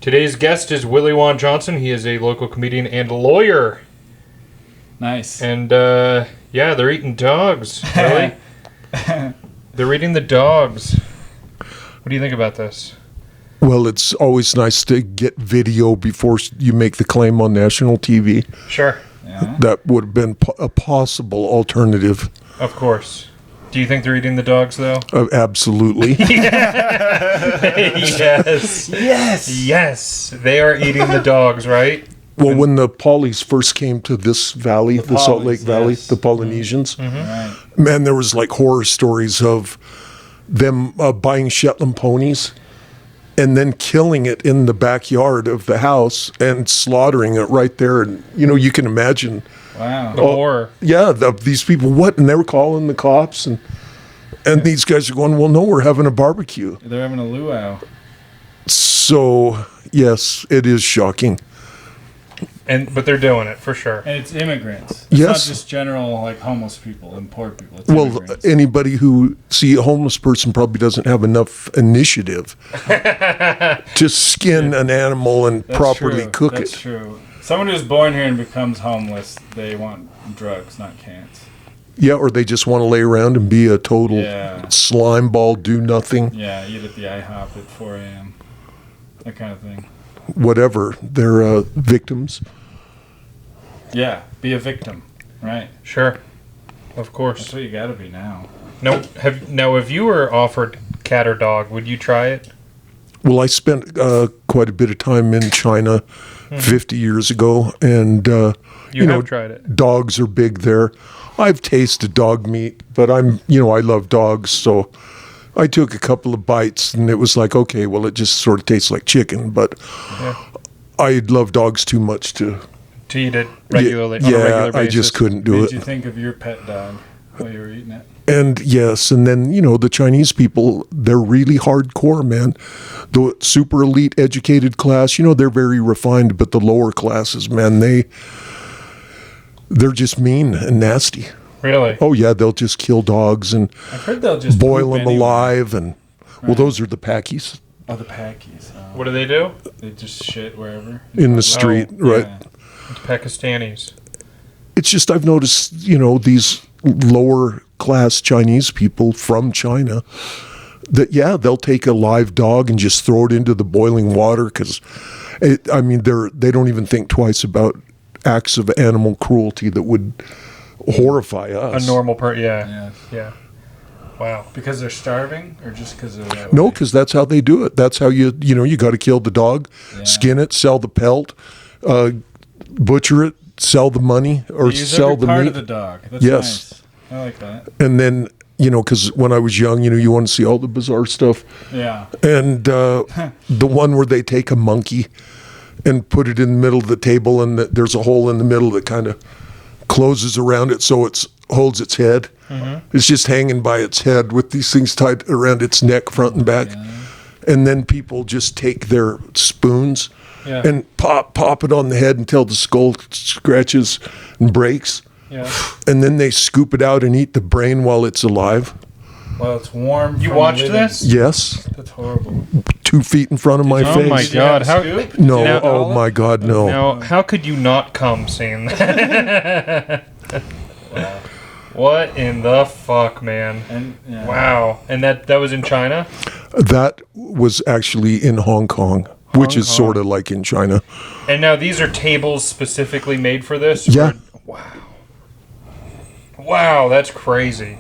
Today's guest is Willie Juan Johnson. He is a local comedian and lawyer. Nice. And, yeah, they're eating dogs. Really? They're eating the dogs. What do you think about this? Well, it's always nice to get video before you make the claim on national TV. Sure. Yeah. That would have been a possible alternative. Of course. Do you think they're eating the dogs, though? Absolutely. Yes. Yes. Yes. They are eating the dogs, right? Well, when the Polys first came to this valley, the Salt Lake Polys, Valley, yes. the Polynesians, Right. man, there was like horror stories of them buying Shetland ponies and then killing it in the backyard of the house and slaughtering it right there. And, you can imagine. Wow. The horror. Yeah, these people, what? And they were calling the cops. And these guys are going, well, no, we're having a barbecue. They're having a luau. So, yes, it is shocking. But they're doing it, for sure. And it's immigrants. It's Yes. not just general, homeless people and poor people. It's Well, immigrants. anybody who see a homeless person probably doesn't have enough initiative to skin an animal and That's properly true. cook That's it. true. Someone who's born here and becomes homeless, they want drugs, not cans. Yeah, or they just want to lay around and be a total Yeah. slime ball, do nothing, Yeah, eat at the IHOP at 4 a.m. That kind of thing. whatever. They're victims. Yeah, be a victim. Right. Sure. Of course. That's what you gotta be now. If you were offered cat or dog, would you try it? Well, I spent quite a bit of time in China 50 years ago, and You have tried it. dogs are big there. I've tasted dog meat, but I love dogs, so I took a couple of bites, and it was like, okay, well, it just sort of tastes like chicken, but Yeah. I love dogs too much to eat it regularly. On a Yeah, regular basis. I just couldn't do What it. did you think of your pet dog while you were eating it? And yes, and then, the Chinese people, they're really hardcore, man. The super elite educated class, they're very refined, but the lower classes, man, they're just mean and nasty. Really? Oh, yeah, they'll just kill dogs and I've heard they'll just boil poop them anywhere. alive. And well, those are the Packies Oh, the Packies. Oh. What do they do? They just shit wherever. in the street, right? Yeah. It's Pakistanis. It's just I've noticed, these lower class Chinese people from China that, yeah, they'll take a live dog and just throw it into the boiling water because, they don't even think twice about acts of animal cruelty that would horrify us. A normal person. Yeah. Yeah. Yeah. Wow. Because they're starving, or just because they're that No, way? because that's how they do it. That's how you got to kill the dog, Yeah. skin it, sell the pelt, butcher it, sell the money, or They use sell every the part meat. of the dog. That's Yes. nice. I like that. And then, because when I was young, you want to see all the bizarre stuff. Yeah. And the one where they take a monkey and put it in the middle of the table, and there's a hole in the middle that kind of closes around it so it holds its head. Mm-hmm. It's just hanging by its head with these things tied around its neck, front and back. Yeah. And then people just take their spoons Yeah. and pop it on the head until the skull scratches and breaks. Yeah. And then they scoop it out and eat the brain while it's alive. Well, it's warm. You from watched living. this? Yes. That's horrible. 2 feet in front of my Oh face. my Did you have God, a how- scoop? No, Now- oh my God, no. Now, how could you not come seeing that? Wow. What in the fuck, man? And yeah. Wow. And that was in China? That was actually in Hong Kong, which is Kong. sort of like in China. And now these are tables specifically made for this? Yeah. Wow. Wow, that's crazy.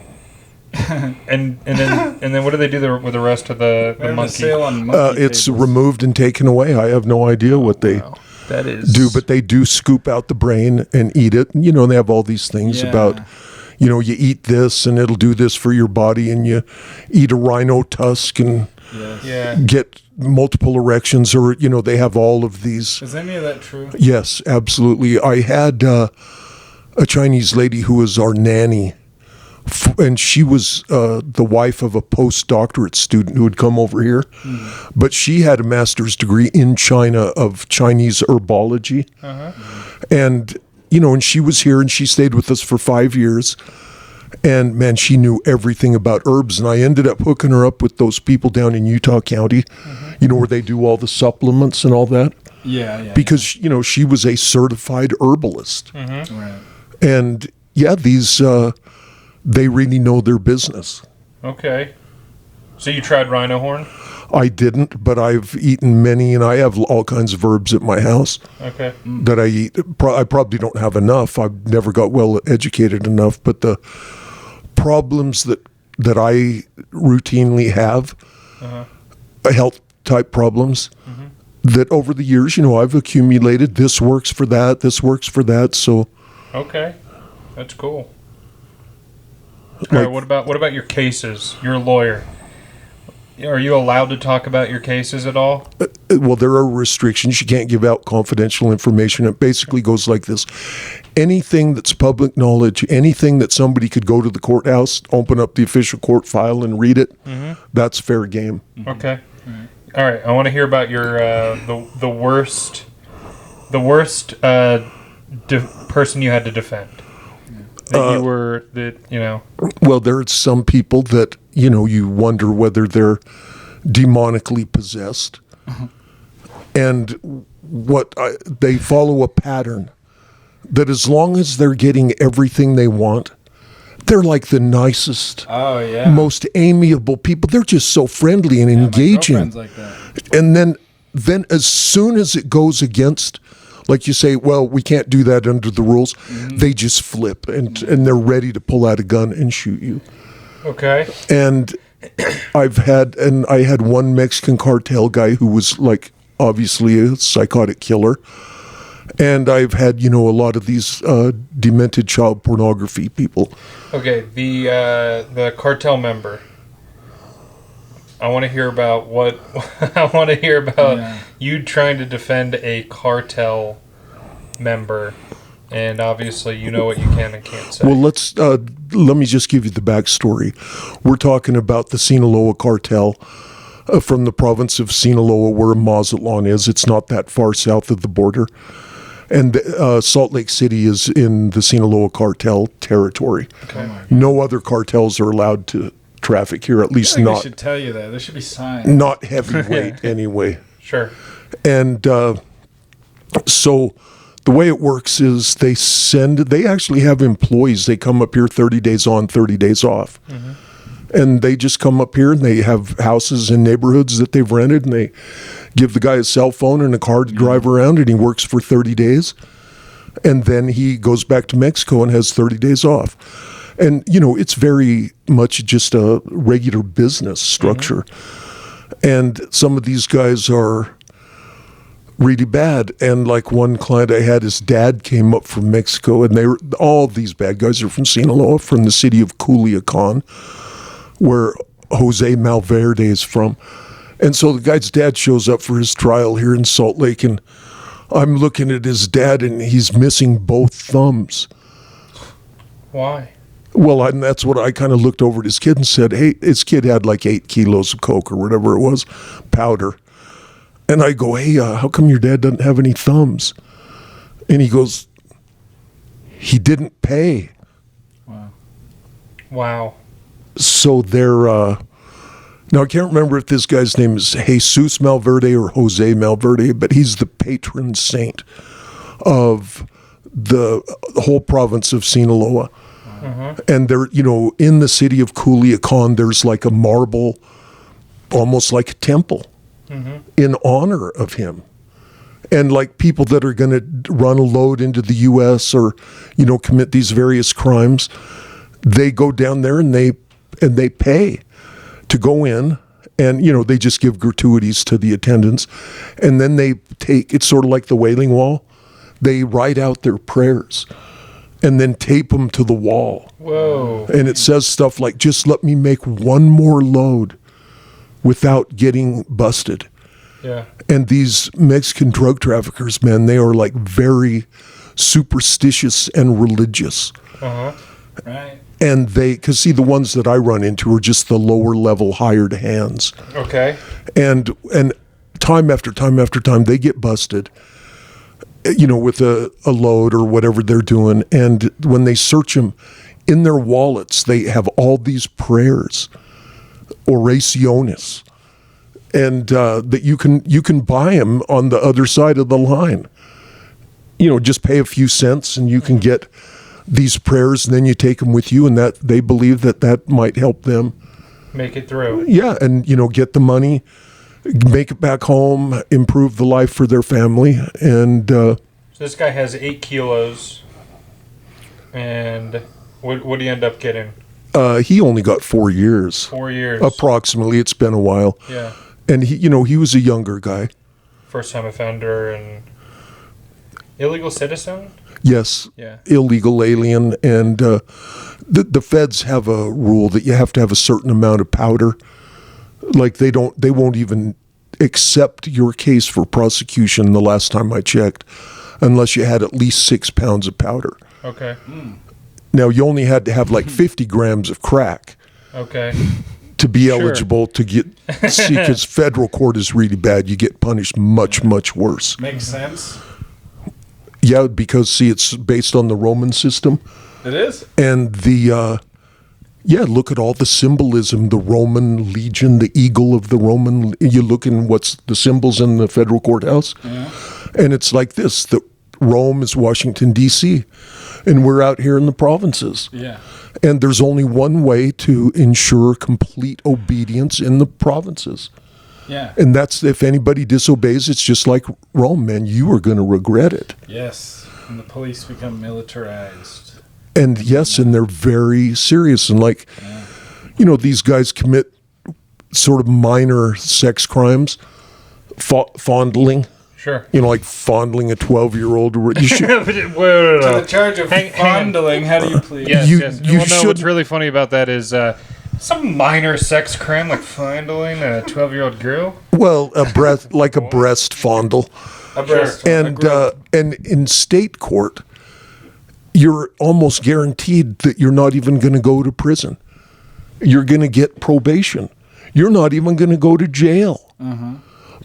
and then what do they do with the rest of the We have a monkey? sale on monkey It's tables. removed and taken away. I have no idea what they Wow. That is do, but they do scoop out the brain and eat it. And, they have all these things Yeah. about, you eat this and it'll do this for your body, and you eat a rhino tusk and Yes. Yeah. get multiple erections, or, they have all of these. Is any of that true? Yes, absolutely. I had a Chinese lady who was our nanny, and she was the wife of a postdoctorate student who had come over here. But she had a master's degree in China of Chinese herbology. And, and she was here and she stayed with us for 5 years. And man, she knew everything about herbs. And I ended up hooking her up with those people down in Utah County, where they do all the supplements and all that. Yeah. Because, she was a certified herbalist. Right. And these, they really know their business. Okay. So you tried rhino horn? I didn't, but I've eaten many, and I have all kinds of herbs at my house that I eat. I probably don't have enough. I've never got well educated enough, but the problems that I routinely have, health type problems, that over the years, I've accumulated. This works for that. This works for that. So, okay, that's cool. All right, what about your cases? You're a lawyer. Are you allowed to talk about your cases at all? Well, there are restrictions. You can't give out confidential information. It basically goes like this. Anything that's public knowledge, anything that somebody could go to the courthouse, open up the official court file and read it, that's fair game. Okay. All right. I want to hear about your the worst person you had to defend. Well, there's some people that, you wonder whether they're demonically possessed. And they follow a pattern that as long as they're getting everything they want, they're like the nicest, most amiable people. They're just so friendly and engaging. My girlfriend's like that. And then as soon as it goes against, like you say, well, we can't do that under the rules, they just flip and they're ready to pull out a gun and shoot you. Okay. And I had one Mexican cartel guy who was like obviously a psychotic killer. And I've had, a lot of these demented child pornography people. Okay, the cartel member. I want to hear about you trying to defend a cartel member, and obviously you know what you can and can't say. Well, let me just give you the backstory. We're talking about the Sinaloa cartel from the province of Sinaloa, where Mazatlan is. It's not that far south of the border. And Salt Lake City is in the Sinaloa cartel territory. Okay. No other cartels are allowed to traffic here, at least not. They should tell you that. There should be signs. Not heavyweight, anyway. Sure. And so the way it works is they actually have employees. They come up here 30 days on, 30 days off. And they just come up here and they have houses in neighborhoods that they've rented, and they give the guy a cell phone and a car to drive around, and he works for 30 days. And then he goes back to Mexico and has 30 days off. And, it's very much just a regular business structure. And some of these guys are really bad. And like one client I had, his dad came up from Mexico, and all these bad guys are from Sinaloa, from the city of Culiacan, where Jose Malverde is from. And so the guy's dad shows up for his trial here in Salt Lake, and I'm looking at his dad, and he's missing both thumbs. Why? Well, and that's what I kind of looked over at his kid and said, hey, his kid had like 8 kilos of coke or whatever it was, powder. And I go, hey, how come your dad doesn't have any thumbs? And he goes, he didn't pay. Wow. So they're, now I can't remember if this guy's name is Jesus Malverde or Jose Malverde, but he's the patron saint of the whole province of Sinaloa. And they're, in the city of Culiacan, there's like a marble, almost like a temple in honor of him. And like people that are going to run a load into the U.S. or, commit these various crimes, they go down there and they pay to go in, and they just give gratuities to the attendants, and then it's sort of like the Wailing Wall. They write out their prayers and then tape them to the wall. Whoa. And it says stuff like, just let me make one more load without getting busted. Yeah. And these Mexican drug traffickers, man, they are like very superstitious and religious. Right. And because see, the ones that I run into are just the lower level hired hands. Okay. And time after time after time, they get busted, with a load or whatever they're doing. And when they search them, in their wallets, they have all these prayers, oraciones, and that you can buy them on the other side of the line. Just pay a few cents and you can get these prayers, and then you take them with you, and that they believe that might help them make it through. Yeah, and get the money, make it back home, improve the life for their family, and so this guy has 8 kilos, and what do you end up getting? He only got 4 years. 4 years, approximately. It's been a while. Yeah, and he was a younger guy. First time offender and illegal citizen. Yes. Yeah. Illegal alien, and the feds have a rule that you have to have a certain amount of powder. Like they won't even accept your case for prosecution the last time I checked, unless you had at least 6 pounds of powder. Okay. Now you only had to have like 50 grams of crack. Okay. To be eligible to get, see, because federal court is really bad. You get punished much, much worse. Makes sense. Yeah, because see, it's based on the Roman system. It is? And look at all the symbolism, the Roman legion, the eagle of the Roman, you look in what's the symbols in the federal courthouse. Yeah. And it's like this, that Rome is Washington, D.C., and we're out here in the provinces. Yeah. And there's only one way to ensure complete obedience in the provinces. Yeah. And that's, if anybody disobeys, it's just like Rome, man. You are going to regret it. Yes. And the police become militarized. And yes, and they're very serious. And like, these guys commit sort of minor sex crimes, fondling. Sure. Like fondling a 12-year-old. You should, To the charge of fondling, how do you plead? Yes, yes. What's really funny about that is some minor sex crime like fondling a 12-year-old girl. Well, a breast fondle. A breast. And in state court, you're almost guaranteed that you're not even going to go to prison. You're going to get probation. You're not even going to go to jail. Uh-huh.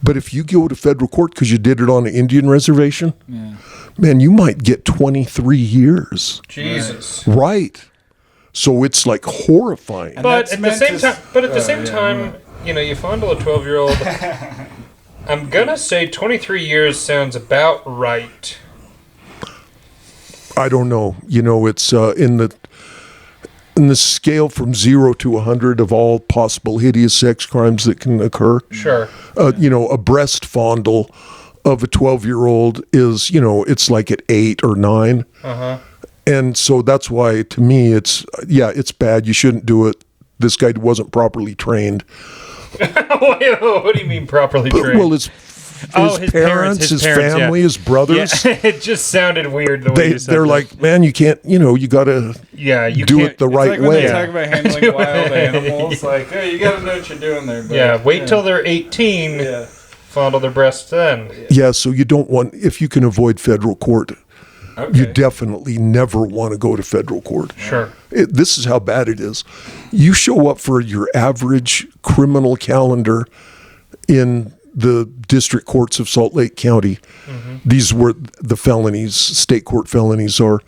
But if you go to federal court because you did it on an Indian reservation, man, you might get 23 years. Jesus. Right. So it's like horrifying. But at the same time, you fondle a 12-year-old. I'm gonna say 23 years sounds about right. I don't know. It's in the scale from 0 to 100 of all possible hideous sex crimes that can occur. Sure. A breast fondle of a 12-year-old is, it's like at 8 or 9. Uh-huh. And so that's why, to me, it's bad. You shouldn't do it. This guy wasn't properly trained. What do you mean properly trained? Well, his parents, his family, his brothers. Yeah. It just sounded weird the way you said they're that. Like, man, you can't, you got to do it the right way. way. When they talk about handling wild animals, like, hey, you got to know what you're doing there. But, wait till they're 18, fondle their breasts then. Yeah, so you don't want, if you can avoid federal court, you definitely never want to go to federal court. Sure. This is how bad it is. You show up for your average criminal calendar in the district courts of Salt Lake County. Mm-hmm. These were the felonies, state court felonies are.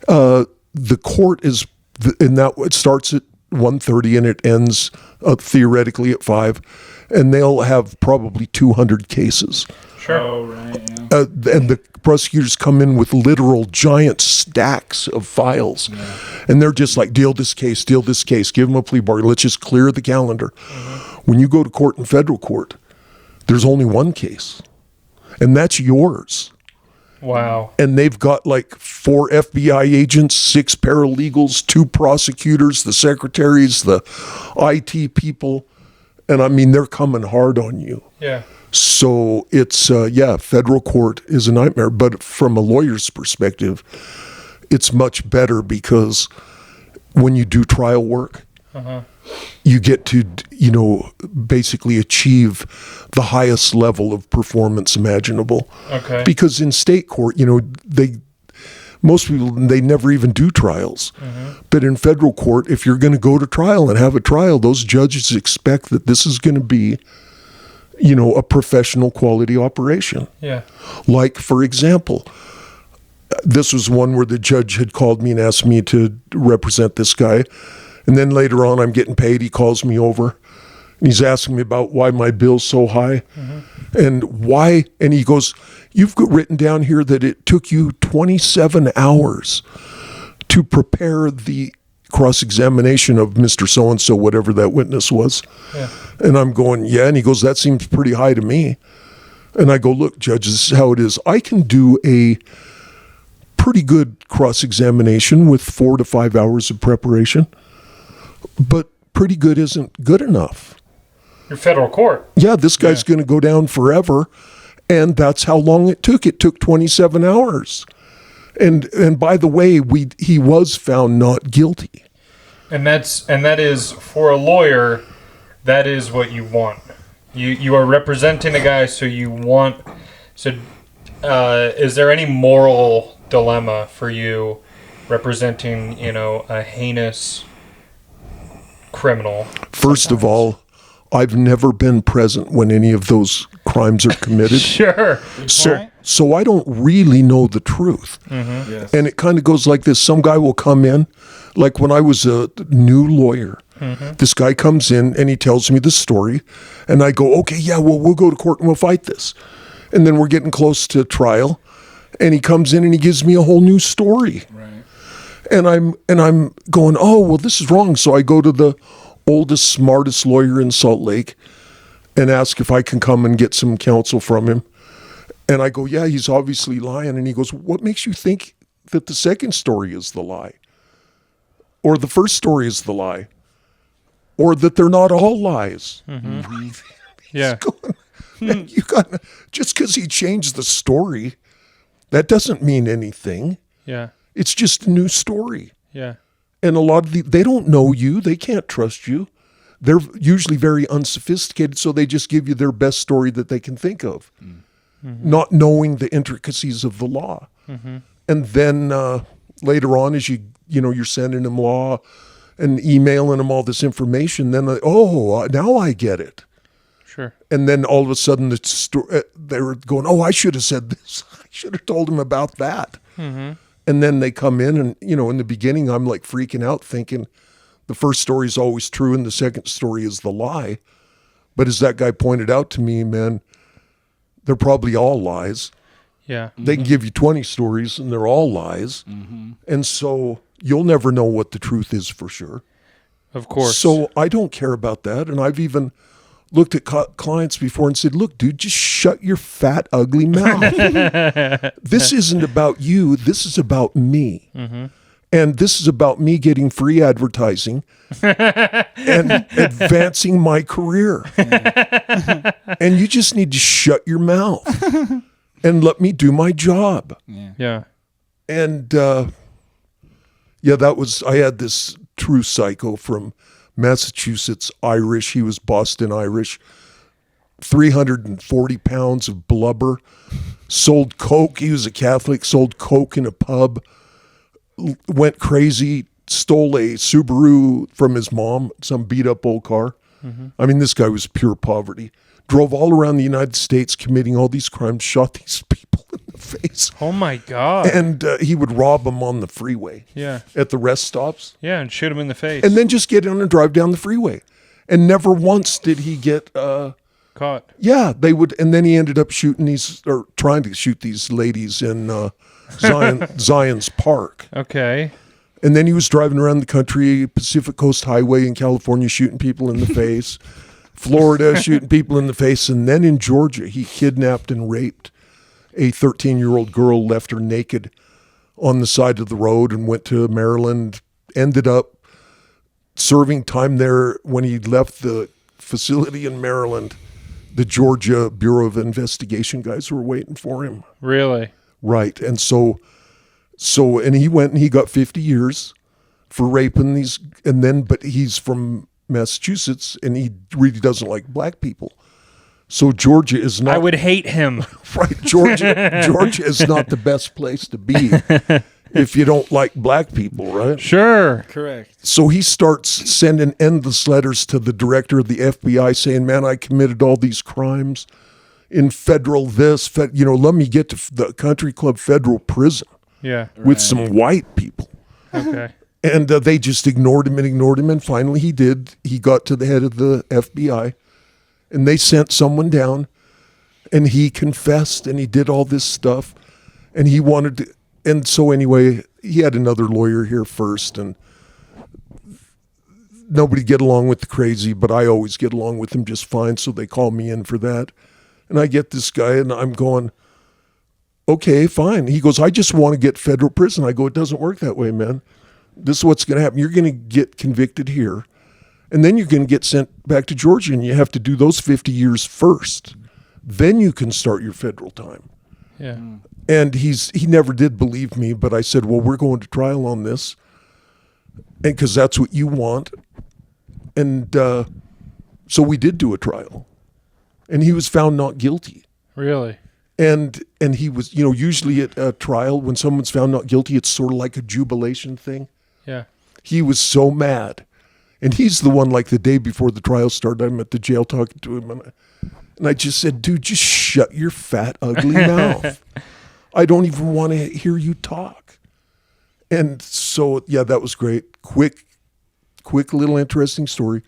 The court is, it starts at 1:30 and it ends theoretically at 5, and they'll have probably 200 cases. Sure. Oh, right, and the prosecutors come in with literal giant stacks of files. Yeah. And they're just like, deal this case, give them a plea bargain, let's just clear the calendar. Mm-hmm. When you go to court in federal court, there's only one case, and that's yours. Wow. And they've got like 4 FBI agents, 6 paralegals, 2 prosecutors, the secretaries, the IT people, and I mean, they're coming hard on you. Yeah. So it's, federal court is a nightmare. But from a lawyer's perspective, it's much better because when you do trial work, you get to, basically achieve the highest level of performance imaginable. Okay. Because in state court, most people, they never even do trials. Mm-hmm. But in federal court, if you're going to go to trial and have a trial, those judges expect that this is going to be a professional quality operation. Yeah. Like, for example, this was one where the judge had called me and asked me to represent this guy. And then later on, I'm getting paid. He calls me over. And he's asking me about why my bill's so high. And why. And he goes, you've got written down here that it took you 27 hours to prepare the cross-examination of Mr. So-and-so, whatever that witness was. Yeah. And I'm going, yeah. And he goes, that seems pretty high to me. And I go, look, Judge, this is how it is. I can do a pretty good cross-examination with 4 to 5 hours of preparation, but pretty good isn't good enough. Your federal court. Yeah, this guy's going to go down forever, and that's how long it took. It took 27 hours. And by the way, he was found not guilty. And that is, for a lawyer, that is what you want. You are representing a guy, so you want. So, is there any moral dilemma for you representing, a heinous criminal? First of all, I've never been present when any of those crimes are committed. Sure. So I don't really know the truth. Yes. And it kind of goes like this. Some guy will come in, like when I was a new lawyer, this guy comes in and he tells me the story. And I go, okay, yeah, well, we'll go to court and we'll fight this. And then we're getting close to trial. And he comes in and he gives me a whole new story. Right. And I'm going, oh, well, this is wrong. So I go to the oldest, smartest lawyer in Salt Lake and ask if I can come and get some counsel from him. And I go, yeah, he's obviously lying. And he goes, what makes you think that the second story is the lie? Or the first story is the lie? Or that they're not all lies? Yeah. You got, just because he changed the story, that doesn't mean anything. Yeah. It's just a new story. Yeah. And a lot of they don't know you. They can't trust you. They're usually very unsophisticated, so they just give you their best story that they can think of, not knowing the intricacies of the law. And then later on, as you're sending them law and emailing them all this information, then now I get it. Sure. And then all of a sudden, they're going, oh, I should have said this. I should have told him about that. And then they come in and, in the beginning, I'm like freaking out thinking the first story is always true and the second story is the lie. But as that guy pointed out to me, man, they're probably all lies. Yeah. They can give you 20 stories and they're all lies. And so you'll never know what the truth is for sure. Of course. So I don't care about that. And I've even looked at clients before and said, look, dude, just shut your fat, ugly mouth. This isn't about you. This is about me. And this is about me getting free advertising and advancing my career. And you just need to shut your mouth and let me do my job. Yeah. And I had this true psycho from Massachusetts, Irish. He was Boston Irish. 340 pounds of blubber. Sold coke. He was a Catholic. Sold coke in a pub. Went crazy. Stole a Subaru from his mom. Some beat up old car. I mean, this guy was pure poverty. Drove all around the United States committing all these crimes. Shot these people in the face. Oh my God. And he would rob them on the freeway. Yeah. At the rest stops. Yeah, and shoot him in the face. And then just get in and drive down the freeway. And never once did he get caught. Yeah, they would. And then he ended up trying to shoot these ladies in Zion's Park. Okay. And then he was driving around the country, Pacific Coast Highway in California, shooting people in the face. Florida, shooting people in the face. And then in Georgia, he kidnapped and raped a 13-year-old girl, left her naked on the side of the road, and went to Maryland, ended up serving time there. When he left the facility in Maryland, the Georgia Bureau of Investigation guys were waiting for him. Really? Right. And so and he went and he got 50 years for raping these, but he's from Massachusetts and he really doesn't like black people. So Georgia is not. I would hate him. Right. Georgia is not the best place to be if you don't like black people, right? Sure. Correct. So he starts sending endless letters to the director of the FBI saying, man, I committed all these crimes in let me get to the Country Club federal prison. Yeah. with some white people. Okay. And they just ignored him. And finally he did. He got to the head of the FBI, and they sent someone down, and he confessed, and he did all this stuff, and he wanted to. And so anyway, he had another lawyer here first, and nobody get along with the crazy, but I always get along with him just fine. So they call me in for that. And I get this guy, and I'm going, okay, fine. He goes, I just want to get federal prison. I go, it doesn't work that way, man. This is what's going to happen. You're going to get convicted here, and then you're going to get sent back to Georgia, and you have to do those 50 years first. Then you can start your federal time. Yeah. And he never did believe me, but I said, well, we're going to trial on this, and because that's what you want. And so we did do a trial, and he was found not guilty. Really? And he was, usually at a trial, when someone's found not guilty, it's sort of like a jubilation thing. Yeah. He was so mad. And he's the one, like the day before the trial started, I'm at the jail talking to him, and I just said, dude, just shut your fat, ugly mouth. I don't even want to hear you talk. And so, yeah, that was great. Quick little interesting story.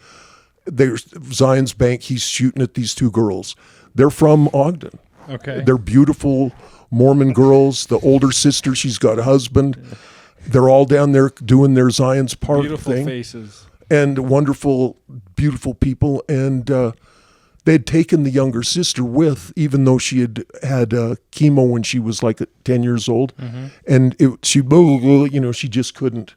There's Zion's Bank. He's shooting at these two girls. They're from Ogden. Okay. They're beautiful Mormon girls. The older sister, she's got a husband. They're all down there doing their Zion's Park Beautiful thing. faces. And wonderful, beautiful people. And they had taken the younger sister with, even though she had chemo when she was like 10 years old. Mm-hmm. And she just couldn't.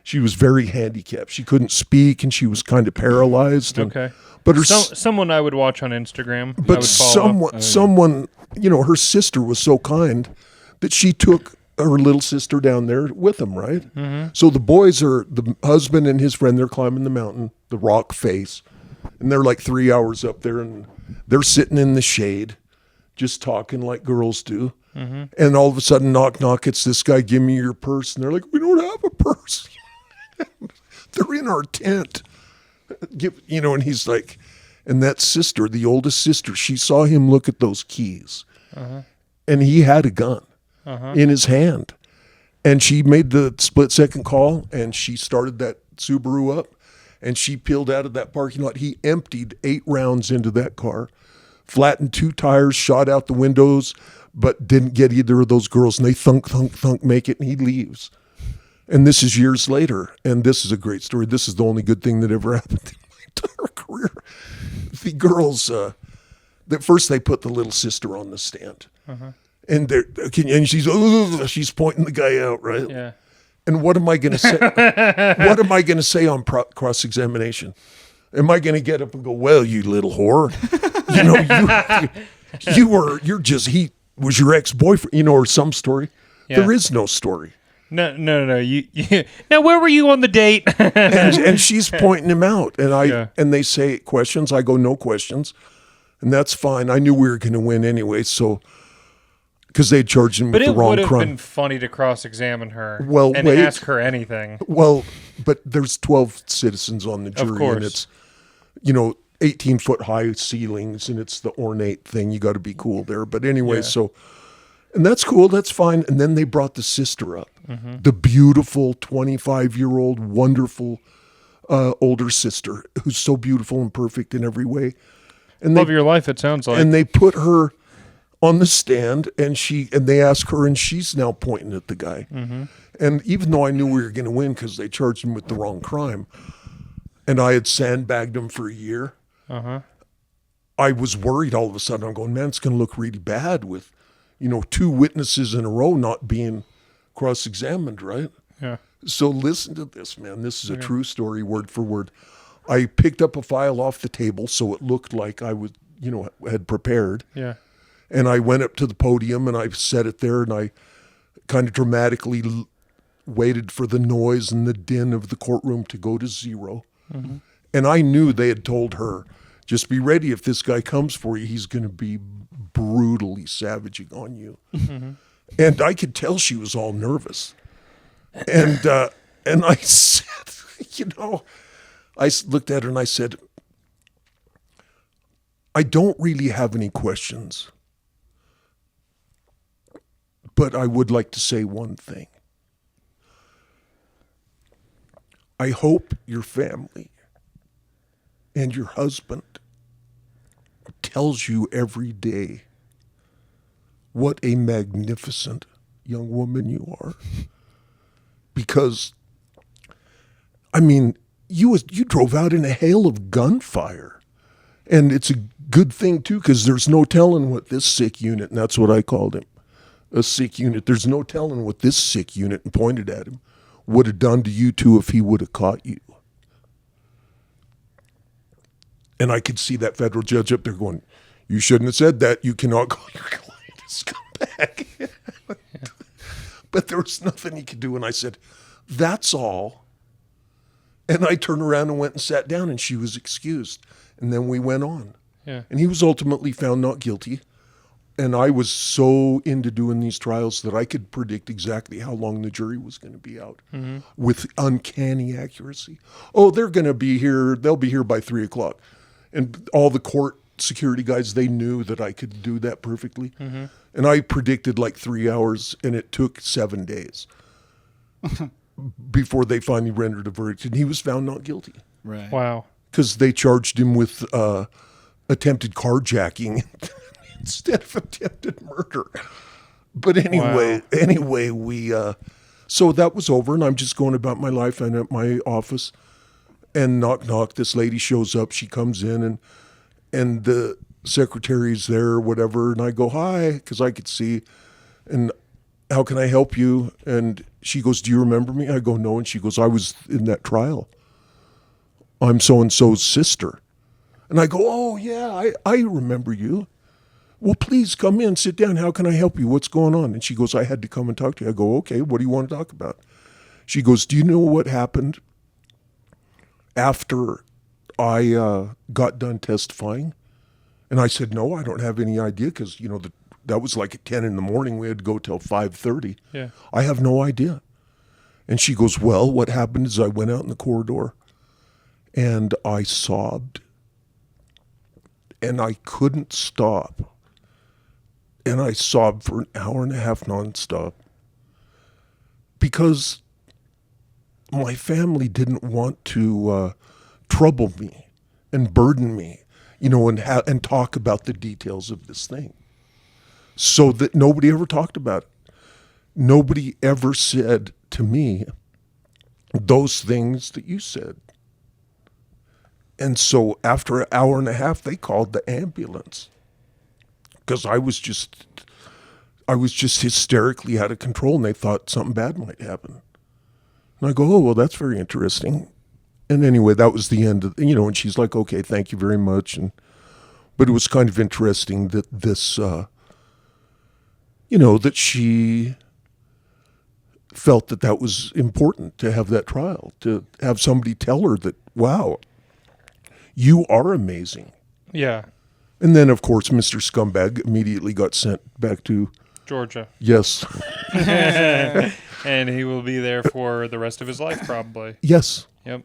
She was very handicapped. She couldn't speak, and she was kind of paralyzed. And, Okay. But someone I would watch on Instagram. I but would follow. someone, her sister was so kind that she took her little sister down there with them, right? Mm-hmm. So the boys are, the husband and his friend, they're climbing the mountain, the rock face, and they're like 3 hours up there, and they're sitting in the shade, just talking like girls do. Mm-hmm. And all of a sudden, knock, knock, it's this guy, give me your purse. And they're like, we don't have a purse. They're in our tent. And he's like, and that sister, the oldest sister, she saw him look at those keys. Uh-huh. And he had a gun in his hand. And she made the split-second call, and she started that Subaru up, and she peeled out of that parking lot. He emptied 8 rounds into that car, flattened 2 tires, shot out the windows, but didn't get either of those girls. And they thunk, thunk, thunk, make it, and he leaves. And this is years later, and this is a great story. This is the only good thing that ever happened in my entire career. The girls, at first they put the little sister on the stand, and she's pointing the guy out, right? Yeah. And what am I going to say? What am I going to say on cross-examination? Am I going to get up and go, "Well, you little whore, he was your ex-boyfriend," or some story? Yeah. There is no story. No. You now, where were you on the date? and she's pointing him out, and and they say questions. I go, no questions, and that's fine. I knew we were going to win anyway, so because they charged him with the wrong crime. But it would have been funny to cross-examine her, and ask her anything. Well, but there's 12 citizens on the jury, of course. And it's 18-foot high ceilings, and it's the ornate thing. You got to be cool there. But anyway, so. And that's cool, that's fine. And then they brought the sister up, the beautiful 25-year-old, wonderful older sister who's so beautiful and perfect in every way. And love your life, it sounds like. And they put her on the stand, and they ask her, and she's now pointing at the guy. Mm-hmm. And even though I knew we were going to win because they charged him with the wrong crime, and I had sandbagged him for a year, I was worried all of a sudden. I'm going, man, it's going to look really bad with 2 witnesses in a row not being cross-examined, right? Yeah. So listen to this, man. This is a true story, word for word. I picked up a file off the table so it looked like I was, had prepared. Yeah. And I went up to the podium and I set it there, and I kind of dramatically waited for the noise and the din of the courtroom to go to 0. Mm-hmm. And I knew they had told her, just be ready. If this guy comes for you, he's going to be brutally savaging on you. Mm-hmm. And I could tell she was all nervous. And I said, I looked at her and I said, I don't really have any questions. But I would like to say one thing. I hope your family and your husband tells you every day what a magnificent young woman you are. Because, I mean, you drove out in a hail of gunfire. And it's a good thing, too, because there's no telling what this sick unit, and that's what I called him, a sick unit. There's no telling what this sick unit, and pointed at him, would have done to you two if he would have caught you. And I could see that federal judge up there going, you shouldn't have said that. You cannot call your client a scumbag. But there was nothing he could do. And I said, that's all. And I turned around and went and sat down, and she was excused. And then we went on. Yeah. And he was ultimately found not guilty. And I was so into doing these trials that I could predict exactly how long the jury was going to be out with uncanny accuracy. Oh, they're going to be here. They'll be here by 3:00. And all the court security guys, they knew that I could do that perfectly. And I predicted like 3 hours, and it took 7 days before they finally rendered a verdict. And he was found not guilty. Right. Wow. Because they charged him with attempted carjacking instead of attempted murder. But anyway, we so that was over, and I'm just going about my life. I'm at my office, and knock, knock. This lady shows up. She comes in, and the secretary's there or whatever, and I go, hi, because I could see, and how can I help you? And she goes, do you remember me? I go, no. And she goes, I was in that trial. I'm so-and-so's sister. And I go, oh, yeah, I remember you. Well, please come in, sit down. How can I help you? What's going on? And she goes, I had to come and talk to you. I go, okay, what do you want to talk about? She goes, do you know what happened after I got done testifying? And I said, no, I don't have any idea, because, you know, that was like at 10 in the morning. We had to go till 5:30. Yeah. I have no idea. And she goes, well, what happened is I went out in the corridor, and I sobbed, and I couldn't stop. And I sobbed for an hour and a half nonstop, because my family didn't want to trouble me and burden me, you know, and talk about the details of this thing, so that nobody ever talked about it. Nobody ever said to me those things that you said. And so after an hour and a half, they called the ambulance, because I was just hysterically out of control, and they thought something bad might happen. And I go, oh, well, that's very interesting. And anyway, that was the end of, you know, and she's like, okay, thank you very much. But it was kind of interesting that this, you know, that she felt that was important to have that trial, to have somebody tell her that, wow, you are amazing. Yeah. And then, of course, Mr. Scumbag immediately got sent back to Georgia. Yes. And he will be there for the rest of his life, probably. Yes. Yep.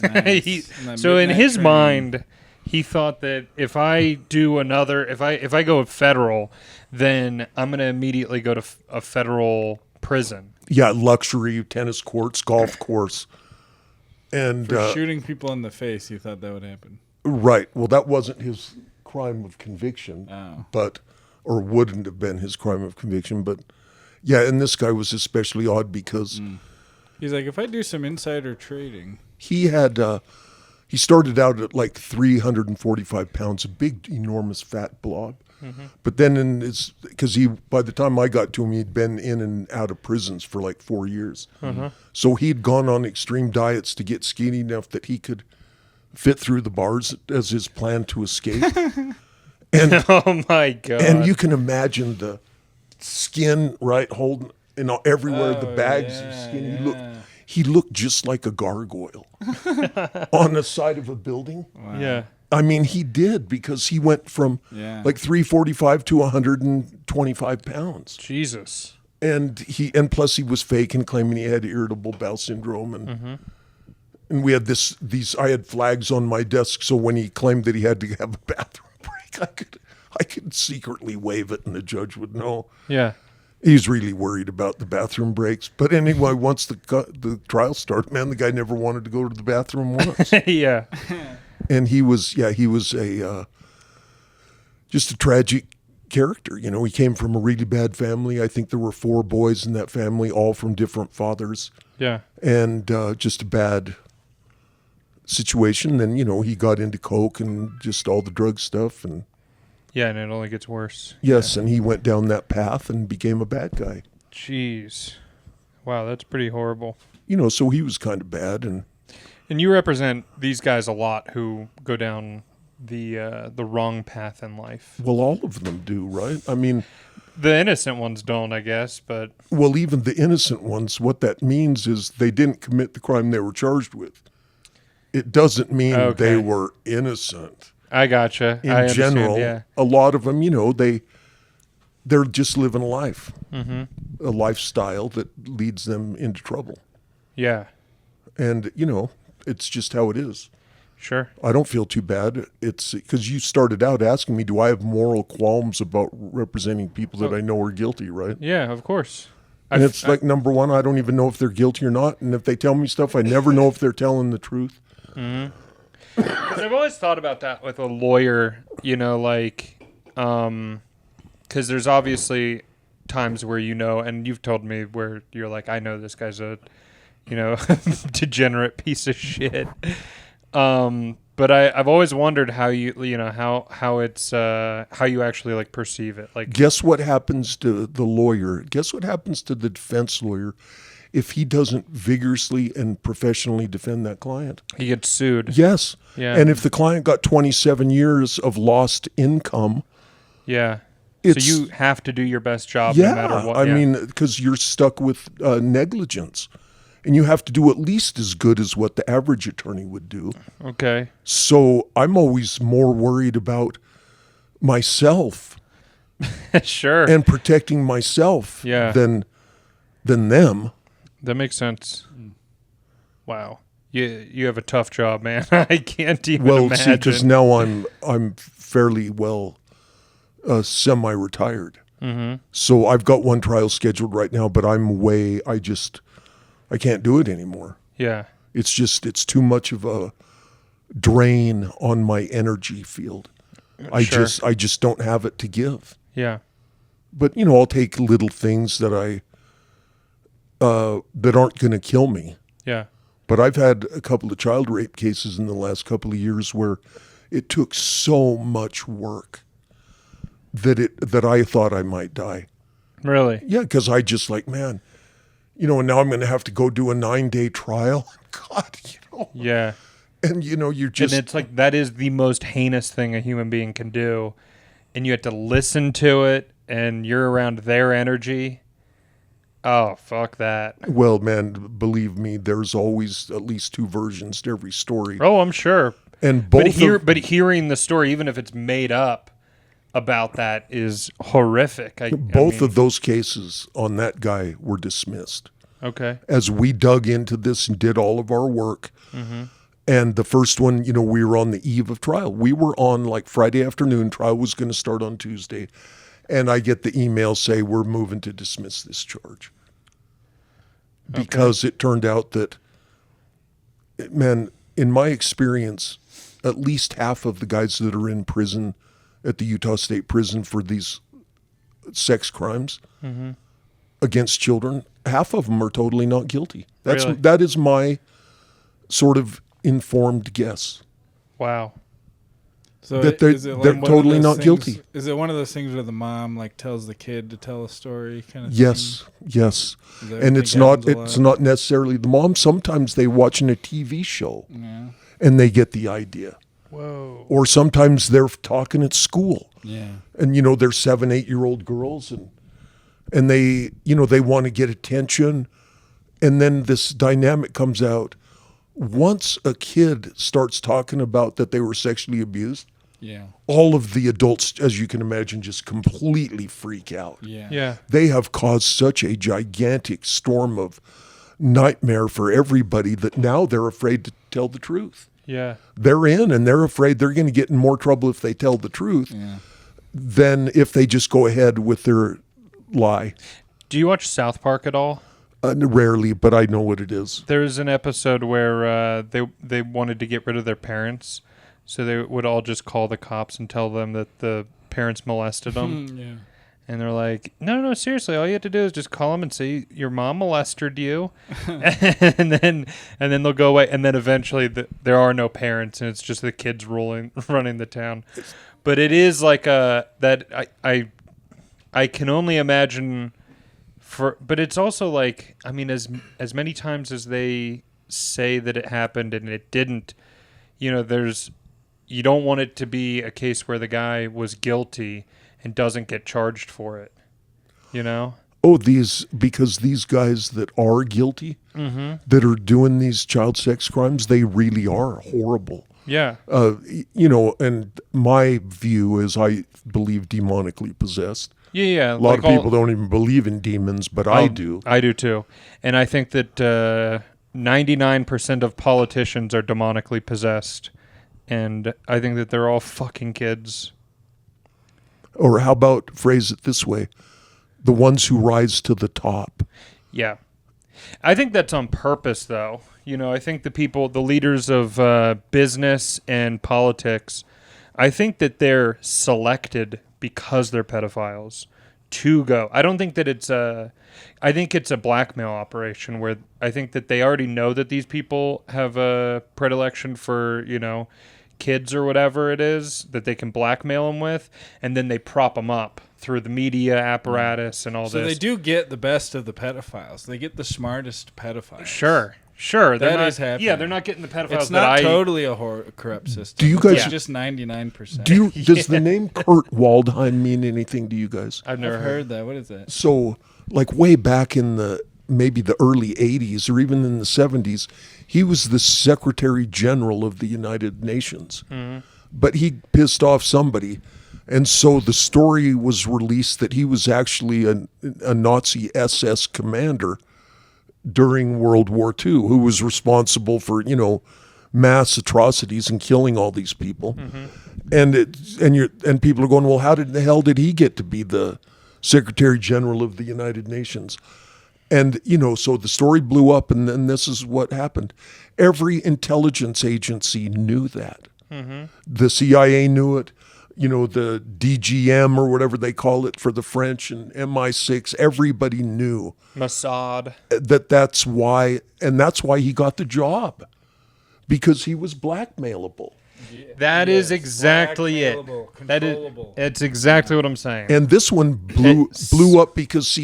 Nice. So in his mind, he thought that if I do another, if I go federal, then I'm going to immediately go to a federal prison. Yeah, luxury, tennis courts, golf course. And For shooting people in the face, you thought that would happen. Right. Well, that wasn't his crime of conviction, or wouldn't have been his crime of conviction. But yeah, and this guy was especially odd because he's like, if I do some insider trading. He started out at like 345 pounds, a big, enormous, fat blob. Mm-hmm. But then by the time I got to him, he'd been in and out of prisons for like 4 years. Mm-hmm. So he'd gone on extreme diets to get skinny enough that he could fit through the bars as his plan to escape. And oh my God. And you can imagine the skin, right, holding, everywhere, the bags of skin. He looked just like a gargoyle on the side of a building. Wow. Yeah. I mean, he did, because he went from like 345 to 125 pounds. Jesus. And plus he was fake and claiming he had irritable bowel syndrome, and we had I had flags on my desk, so when he claimed that he had to have a bathroom break, I could secretly wave it and the judge would know. Yeah. He's really worried about the bathroom breaks. But anyway, once the trial started, man, the guy never wanted to go to the bathroom once. Yeah. And he was a just a tragic character. You know, he came from a really bad family. I think there were 4 boys in that family, all from different fathers. Yeah. And just a bad situation. Then, you know, he got into coke and just all the drug stuff. And Yeah, and it only gets worse. yes, and he went down that path and became a bad guy. Jeez. Wow, that's pretty horrible. You know, so he was kind of bad. And you represent these guys a lot who go down the wrong path in life. well, all of them do, right? I mean, The innocent ones don't, I guess, but well, even the innocent ones, what that means is they didn't commit the crime they were charged with. It doesn't mean Okay. they were innocent. I gotcha. In I understand, general, yeah. a lot of them, you know, they're just living a life, a lifestyle that leads them into trouble. Yeah, And, you know, it's just how it is. sure. I don't feel too bad. It's because you started out asking me, do I have moral qualms about representing people that I know are guilty, right? Yeah, of course. And it's like, number one, I don't even know if they're guilty or not. And if they tell me stuff, I never know if they're telling the truth. Because I've always thought about that with a lawyer, you know, like, because there's obviously times where you know, and you've told me where you're like, I know this guy's a, you know, degenerate piece of shit. But I've always wondered how you know, how it's, how you actually like perceive it. Like, Guess what happens to the lawyer? Guess what happens to the defense lawyer if he doesn't vigorously and professionally defend that client? he gets sued. Yes. Yeah. And if the client got 27 years of lost income, Yeah. It's- So you have to do your best job yeah, no matter what. I yeah. mean, because you're stuck with negligence. And you have to do at least as good as what the average attorney would do. Okay. So I'm always more worried about myself Sure. and protecting myself Yeah. than them. That makes sense. Wow. You have a tough job, man. I can't even Well, imagine. see, because now I'm fairly well semi-retired. Mm-hmm. So I've got one trial scheduled right now, but I can't do it anymore. Yeah. It's too much of a drain on my energy field. I Sure. just don't have it to give. Yeah. But you know, I'll take little things that that aren't going to kill me. Yeah. But I've had a couple of child rape cases in the last couple of years where it took so much work that I thought I might die. Really? Yeah, because I just like, man, you know, and now I'm going to have to go do a 9-day trial. God, you know. Yeah. And, you know, you're just... And it's like that is the most heinous thing a human being can do. And you have to listen to it and you're around their energy. Oh, fuck that. Well, man, believe me, there's always at least 2 versions to every story. Oh, I'm sure. And both But hearing the story, even if it's made up about that, is horrific. both of those cases on that guy were dismissed. Okay. As we dug into this and did all of our work. Mm-hmm. And the first one, you know, we were on the eve of trial. We were on like Friday afternoon. Trial was going to start on Tuesday. And I get the email say, we're moving to dismiss this charge. Because it turned out that, man, in my experience, at least half of the guys that are in prison at the Utah State Prison for these sex crimes against children, half of them are totally not guilty. Really? That is my sort of informed guess. Wow. So That they're- is it they're one of totally those not things- guilty. Is it one of those things where the mom like tells the kid to tell a story kind of Yes, yes. thing? Is that And what it's think not happens a it's lot? not necessarily the mom. Sometimes they watching a TV show Yeah. and they get the idea. Whoa. Or sometimes they're talking at school. Yeah. And you know, they're 7, 8-year-old girls and they, you know, they want to get attention. And then this dynamic comes out. Once a kid starts talking about that they were sexually abused, Yeah. all of the adults, as you can imagine, just completely freak out. Yeah. Yeah. They have caused such a gigantic storm of nightmare for everybody that now they're afraid to tell the truth. Yeah. They're in and they're afraid they're going to get in more trouble if they tell the truth Yeah. than if they just go ahead with their lie. Do you watch South Park at all? Rarely, but I know what it is. There's an episode where they wanted to get rid of their parents, so they would all just call the cops and tell them that the parents molested them. Yeah. And they're like, no, seriously, all you have to do is just call them and say your mom molested you, and then they'll go away. And then eventually there are no parents, and it's just the kids running the town. But it is like that I can only imagine but it's also like, I mean, as many times as they say that it happened and it didn't, you don't want it to be a case where the guy was guilty and doesn't get charged for it, Oh, because these guys that are guilty, that are doing these child sex crimes, they really are horrible. Yeah. And my view is I believe demonically possessed. Yeah. A lot of people don't even believe in demons, but I do. I do too. And I think that 99% of politicians are demonically possessed. And I think that they're all fucking kids. Or how about phrase it this way? The ones who rise to the top. Yeah. I think that's on purpose, though. I think the leaders of business and politics, I think that they're selected because they're pedophiles to go. I don't think that I think it's a blackmail operation where I think that they already know that these people have a predilection for, kids or whatever it is that they can blackmail them with, and then they prop them up through the media apparatus and all this. So they do get the best of the pedophiles. They get the smartest pedophiles. Sure. That is happening. Yeah, they're not getting the pedophiles. It's not totally a corrupt system. Do you guys? It's just 99%. Does the name Kurt Waldheim mean anything to you guys? I've never heard that. What is that? So, like way back in maybe the early 80s or even in the 70s, he was the Secretary General of the United Nations. Mm-hmm. But he pissed off somebody. And so the story was released that he was actually a Nazi SS commander during World War II who was responsible for, mass atrocities and killing all these people. Mm-hmm. And people are going, well, how the hell did he get to be the Secretary General of the United Nations? And, so the story blew up, and then this is what happened. Every intelligence agency knew that. Mm-hmm. The CIA knew it. The DGM or whatever they call it for the French and MI6, everybody knew. Mossad. That's why he got the job, because he was blackmailable. Yeah. That is exactly it. It's exactly what I'm saying. And this one blew up because,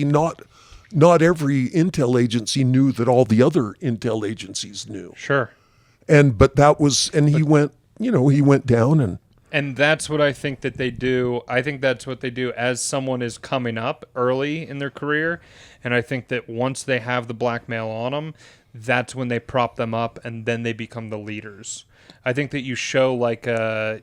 not every intel agency knew that all the other intel agencies knew. Sure. He went down And that's what I think that they do. I think that's what they do as someone is coming up early in their career. And I think that once they have the blackmail on them, that's when they prop them up and then they become the leaders. I think that you show like a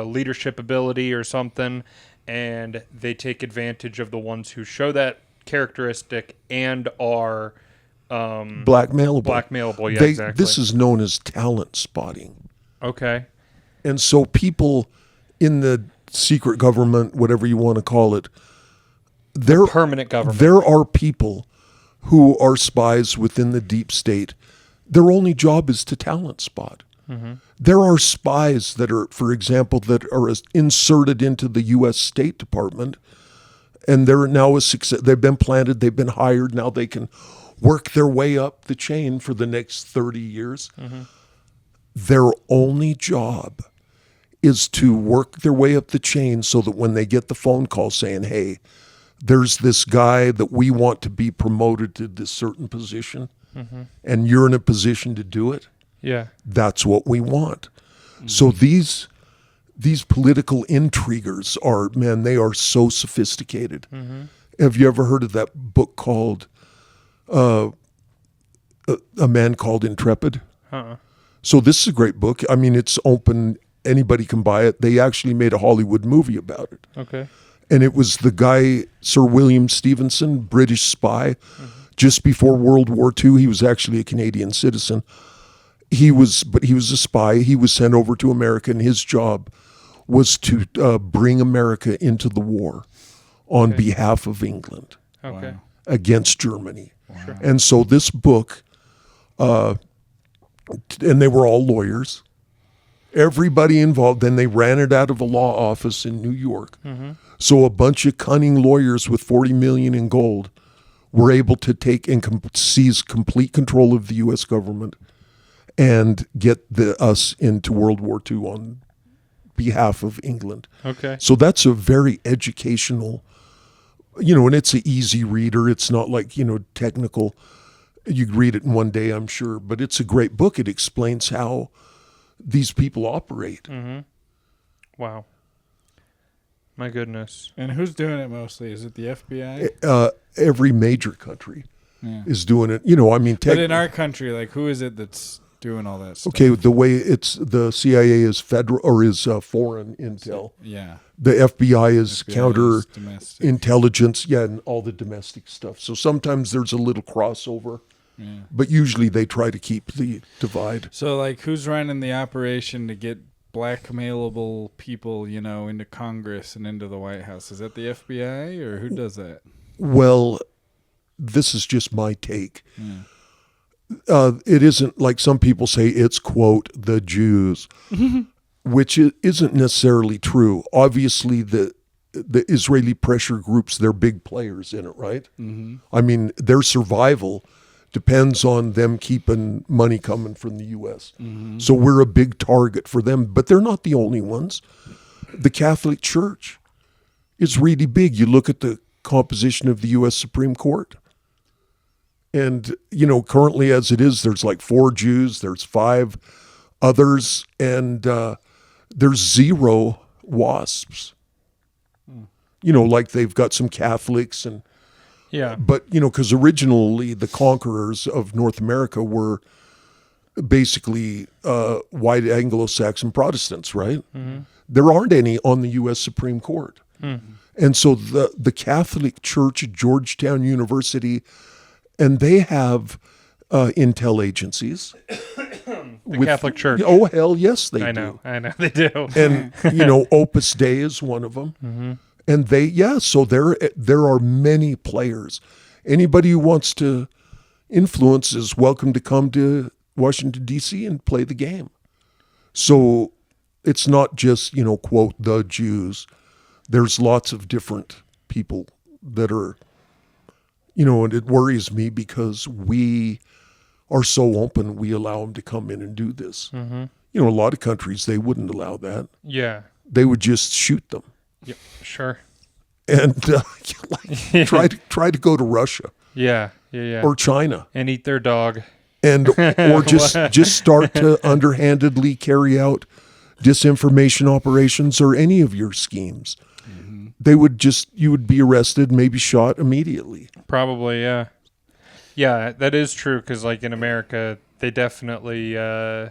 leadership ability or something, and they take advantage of the ones who show that characteristic and are blackmailable. Yeah, exactly. This is known as talent spotting. Okay. And so people in the secret government, whatever you want to call it, permanent government. There are people who are spies within the deep state. Their only job is to talent spot. Mm-hmm. There are spies that are, for example, that are inserted into the U.S. State Department, and they're now a success. They've been planted. They've been hired. Now they can work their way up the chain for the next 30 years. Mm-hmm. Their only job is to work their way up the chain so that when they get the phone call saying, hey, there's this guy that we want to be promoted to this certain position, mm-hmm. and you're in a position to do it, that's what we want. Mm-hmm. So these political intriguers they are so sophisticated. Mm-hmm. Have you ever heard of that book called A Man Called Intrepid? Uh-uh. So this is a great book. I mean, it's open. Anybody can buy it. They actually made a Hollywood movie about it. Okay. And it was the guy, Sir William Stevenson, British spy. Mm-hmm. Just before World War II, he was actually a Canadian citizen. He was a spy. He was sent over to America, and his job was to bring America into the war on behalf of England. Okay. Wow. against Germany. Sure. And so this book, and they were all lawyers, everybody involved, then they ran it out of a law office in New York. Mm-hmm. So a bunch of cunning lawyers with $40 million in gold were able to take and seize complete control of the U.S. government and get us into World War II on behalf of England. Okay. So that's a very educational, and it's an easy reader. It's not like, technical. You could read it in one day, I'm sure, but it's a great book. It explains how these people operate. Mm-hmm. Wow. My goodness. And who's doing it mostly? Is it the FBI? Every major country is doing it. But in our country, like, who is it that's doing all that stuff? Okay, the way the CIA is federal or is foreign intel. Yeah. The FBI is counter domestic intelligence, and all the domestic stuff. So sometimes there's a little crossover, but usually they try to keep the divide. So, like, who's running the operation to get blackmailable people, into Congress and into the White House? Is that the FBI, or who does that? Well, this is just my take. It isn't like some people say it's, quote, the Jews, which isn't necessarily true. Obviously, the Israeli pressure groups, they're big players in it, right? Mm-hmm. I mean, their survival depends on them keeping money coming from the U.S. Mm-hmm. So we're a big target for them, but they're not the only ones. The Catholic Church is really big. You look at the composition of the U.S. Supreme Court. And, currently as it is, there's like 4 Jews, there's 5 others, and there's 0 WASPs. Like they've got some Catholics and... Yeah. But, because originally the conquerors of North America were basically white Anglo-Saxon Protestants, right? Mm-hmm. There aren't any on the U.S. Supreme Court. Mm-hmm. And so the Catholic Church at Georgetown University, and they have intel agencies. The Catholic Church. Oh, hell yes, they do. I know, they do. And, Opus Dei is one of them. Mm-hmm. And so there are many players. Anybody who wants to influence is welcome to come to Washington, D.C. and play the game. So it's not just, quote, the Jews. There's lots of different people that are, and it worries me because we are so open, we allow them to come in and do this. Mm-hmm. A lot of countries, they wouldn't allow that. Yeah. They would just shoot them. Yep, sure. And try to go to Russia. Yeah. Or China. And eat their dog. And or just start to underhandedly carry out disinformation operations or any of your schemes. Mm-hmm. You would be arrested, maybe shot immediately. Probably, yeah. Yeah, that is true because like in America, they definitely I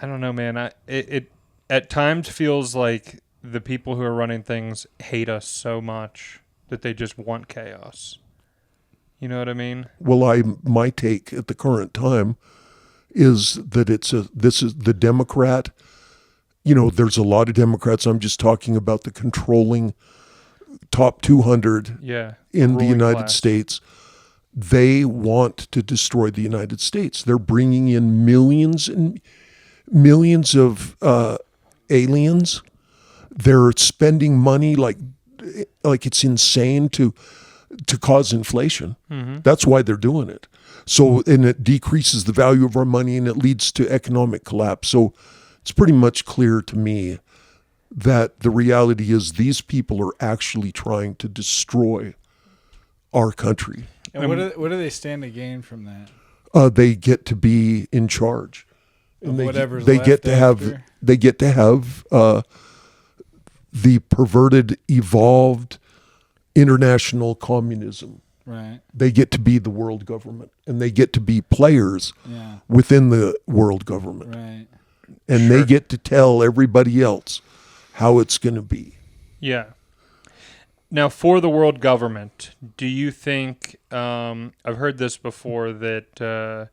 don't know, man. It at times feels like the people who are running things hate us so much that they just want chaos. You know what I mean? Well, my take at the current time is that this is the Democrat. There's a lot of Democrats. I'm just talking about the controlling top 200 in the United States. They want to destroy the United States. They're bringing in millions and millions of aliens. They're spending money like it's insane to cause inflation. Mm-hmm. That's why they're doing it. So, and it decreases the value of our money and it leads to economic collapse. So it's pretty much clear to me that the reality is these people are actually trying to destroy our country. And what do they stand to gain from that? They get to be in charge. And whatever's they left get to after? have the perverted, evolved international communism. Right. They get to be the world government, and they get to be players within the world government. Right. And they get to tell everybody else how it's going to be. Yeah. Now, for the world government, do you think, I've heard this before, that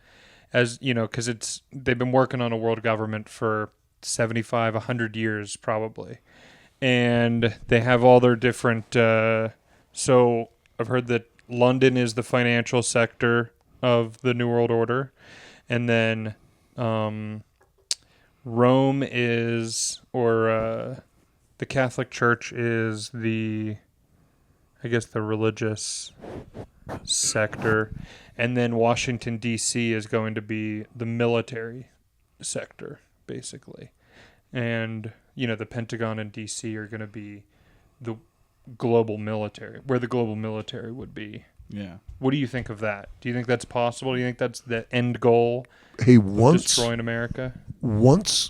as, because they've been working on a world government for 75, 100 years probably. And they have all their different, so I've heard that London is the financial sector of the New World Order, and then Rome is, or the Catholic Church is the religious sector, and then Washington, D.C. is going to be the military sector, basically. And, the Pentagon and D.C. are going to be the global military, where the global military would be. Yeah. What do you think of that? Do you think that's possible? Do you think that's the end goal Hey, of once destroying America?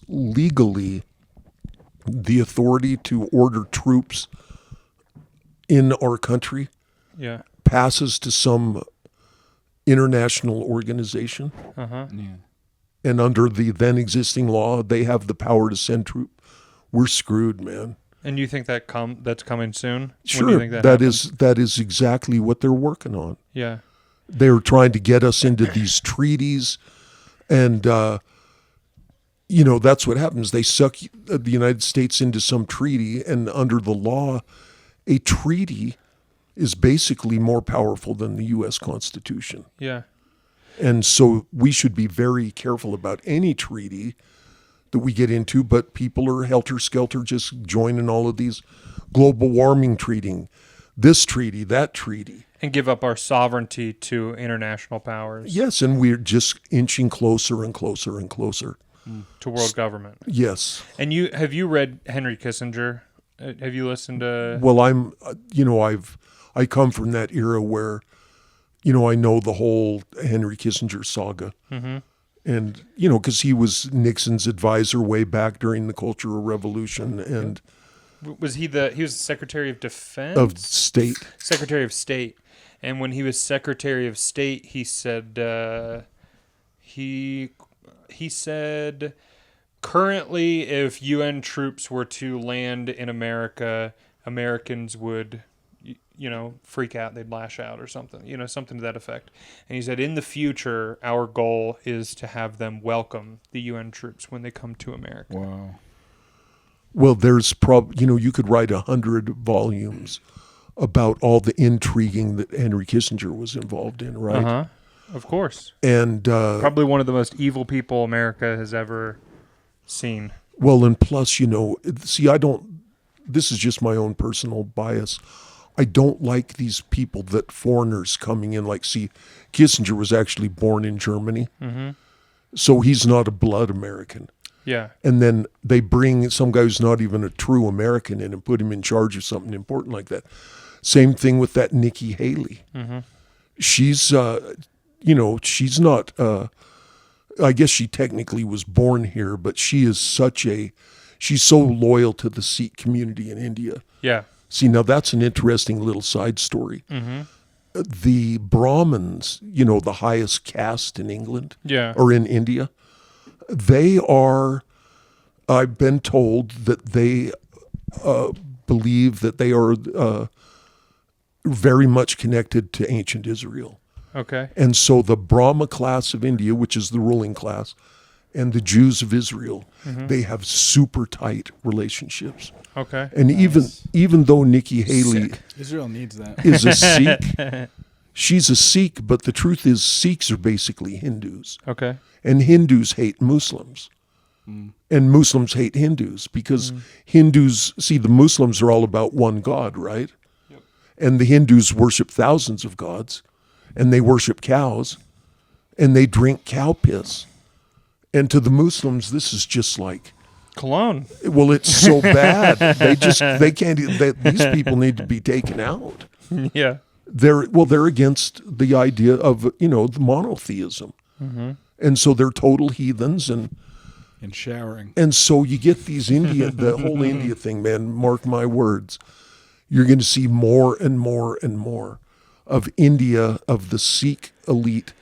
legally the authority to order troops in our country Yeah. passes to some international organization, Uh-huh. Yeah. and under the then existing law, they have the power to send troops. We're screwed, man. And you think that's coming soon? When do Sure, you think that that happens? is exactly what they're working on. Yeah. They're trying to get us into these treaties, and that's what happens. They suck the United States into some treaty, and under the law, a treaty is basically more powerful than the U.S. Constitution. Yeah. And so we should be very careful about any treaty that we get into, but people are helter-skelter just joining all of these global warming treating, this treaty, that treaty. And give up our sovereignty to international powers. Yes, and we're just inching closer and closer and closer. To world government. Yes. And have you read Henry Kissinger? Have you listened to... Well, I come from that era where, I know the whole Henry Kissinger saga. Mm-hmm. And, because he was Nixon's advisor way back during the Cultural Revolution and Was he was the Secretary of Defense? of State. Secretary of State. And when he was Secretary of State, he said, he said, currently, if UN troops were to land in America, Americans would, freak out. They'd lash out or something, something to that effect. And he said, in the future, our goal is to have them welcome the UN troops when they come to America. Wow. Well, there's you could write 100 volumes about all the intriguing that Henry Kissinger was involved in, right? Uh-huh. Of course. And Probably one of the most evil people America has ever seen. well, and plus, see, this is just my own personal bias. I don't like these people that foreigners coming in, Kissinger was actually born in Germany. Mm-hmm. So he's not a blood American. Yeah. And then they bring some guy who's not even a true American in and put him in charge of something important like that. Same thing with that Nikki Haley. Mm-hmm. She's, she's not, I guess she technically was born here, but she is she's so loyal to the Sikh community in India. Yeah. See, now that's an interesting little side story. Mm-hmm. The Brahmins, the highest caste in England or in India, they are, I've been told that they believe that they are very much connected to ancient Israel. Okay. And so the Brahma class of India, which is the ruling class, and the Jews of Israel, they have super tight relationships. Okay. And even though Nikki Haley Israel needs that. is a Sikh, she's a Sikh, but the truth is Sikhs are basically Hindus. Okay. And Hindus hate Muslims. And Muslims hate Hindus because Hindus, see, the Muslims are all about one God, right? Yep. And the Hindus worship thousands of gods, and they worship cows, and they drink cow piss. And to the Muslims, this is just like, Cologne. well, it's so bad. They can't, these people need to be taken out. Yeah. They're against the idea of, the monotheism. Mm-hmm. And so they're total heathens and showering. And so you get these the whole India thing, man, mark my words. You're going to see more and more and more of India, of the Sikh elite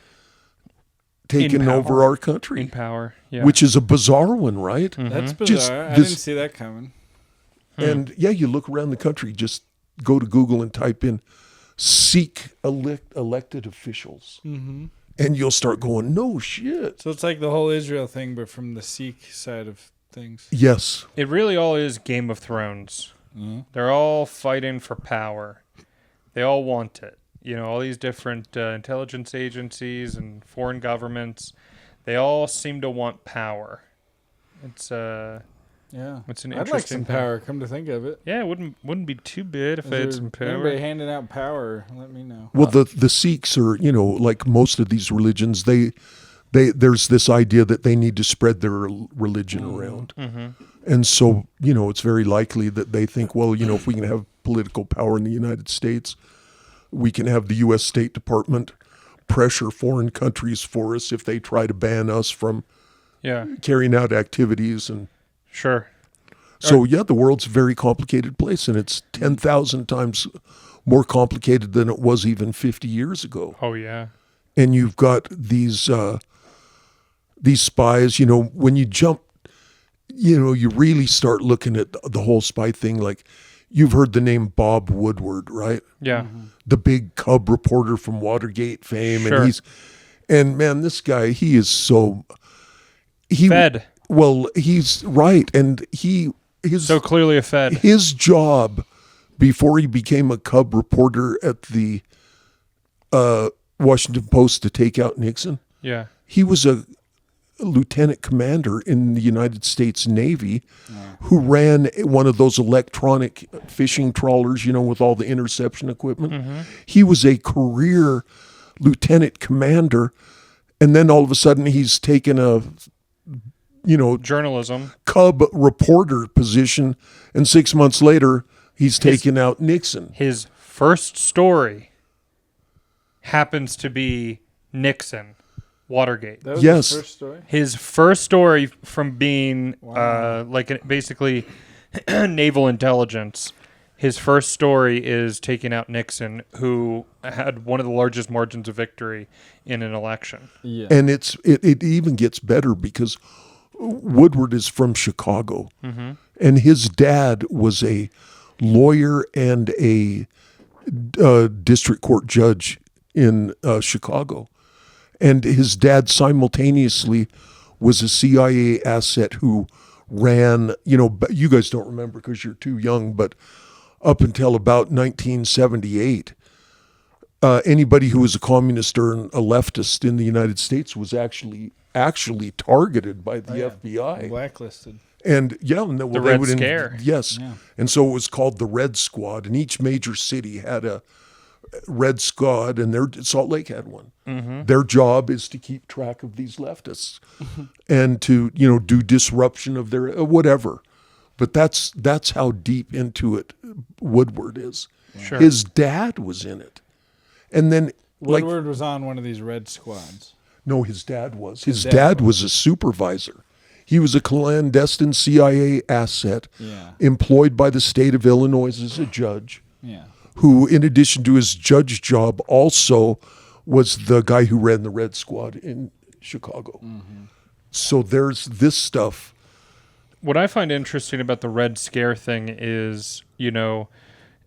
taking over our country. In power, yeah. Which is a bizarre one, right? Mm-hmm. That's bizarre. I didn't see that coming. And you look around the country, just go to Google and type in Sikh elected officials. Mm-hmm. And you'll start going, no shit. So it's like the whole Israel thing, but from the Sikh side of things. Yes. It really all is Game of Thrones. Mm-hmm. They're all fighting for power. They all want it. all these different intelligence agencies and foreign governments, they all seem to want power. It's an I'd like interesting some thing. power. Come to think of it, Yeah, it wouldn't be too bad if they had some power. Anybody handing out power? Let me know. Well, the Sikhs are, like most of these religions, there's this idea that they need to spread their religion around. Mm-hmm. And so, it's very likely that they think, well, if we can have political power in the United States, we can have the U.S. State Department pressure foreign countries for us if they try to ban us from carrying out activities. And Sure. so, the world's a very complicated place, and it's 10,000 times more complicated than it was even 50 years ago. Oh, yeah. And you've got these spies, when you jump, you really start looking at the whole spy thing. Like, you've heard the name Bob Woodward, right? Yeah. The big cub reporter from Watergate fame. Sure. And man, this guy, he is Fed. Well, he's right. And his So clearly a Fed. his job before he became a cub reporter at the Washington Post to take out Nixon, Yeah. he was a lieutenant commander in the United States Navy who ran one of those electronic fishing trawlers, with all the interception equipment. Mm-hmm. He was a career lieutenant commander, and then all of a sudden he's taken a Journalism. cub reporter position, and 6 months later he's taken out Nixon. His first story happens to be Nixon, Watergate. That was Yes. his first story. His first story from being basically naval intelligence, his first story is taking out Nixon, who had one of the largest margins of victory in an election. Yeah. And it even gets better because Woodward is from Chicago, and his dad was a lawyer and a district court judge in Chicago. And his dad simultaneously was a CIA asset who ran, you guys don't remember because you're too young, but up until about 1978, anybody who was a communist or a leftist in the United States was actually targeted by the FBI. Blacklisted. And The Red Scare. Yes. Yeah. And so it was called the Red Squad, and each major city had a Red Squad, and Salt Lake had one. Mm-hmm. Their job is to keep track of these leftists and to do disruption of their whatever. But that's how deep into it Woodward is. Sure. His dad was in it, and then Woodward was on one of these red squads. no, his dad was. His dad was a supervisor. He was a clandestine CIA asset employed by the state of Illinois as a judge. Yeah. Who, in addition to his judge job, also was the guy who ran the Red Squad in Chicago. Mm-hmm. So there's this stuff. What I find interesting about the Red Scare thing is,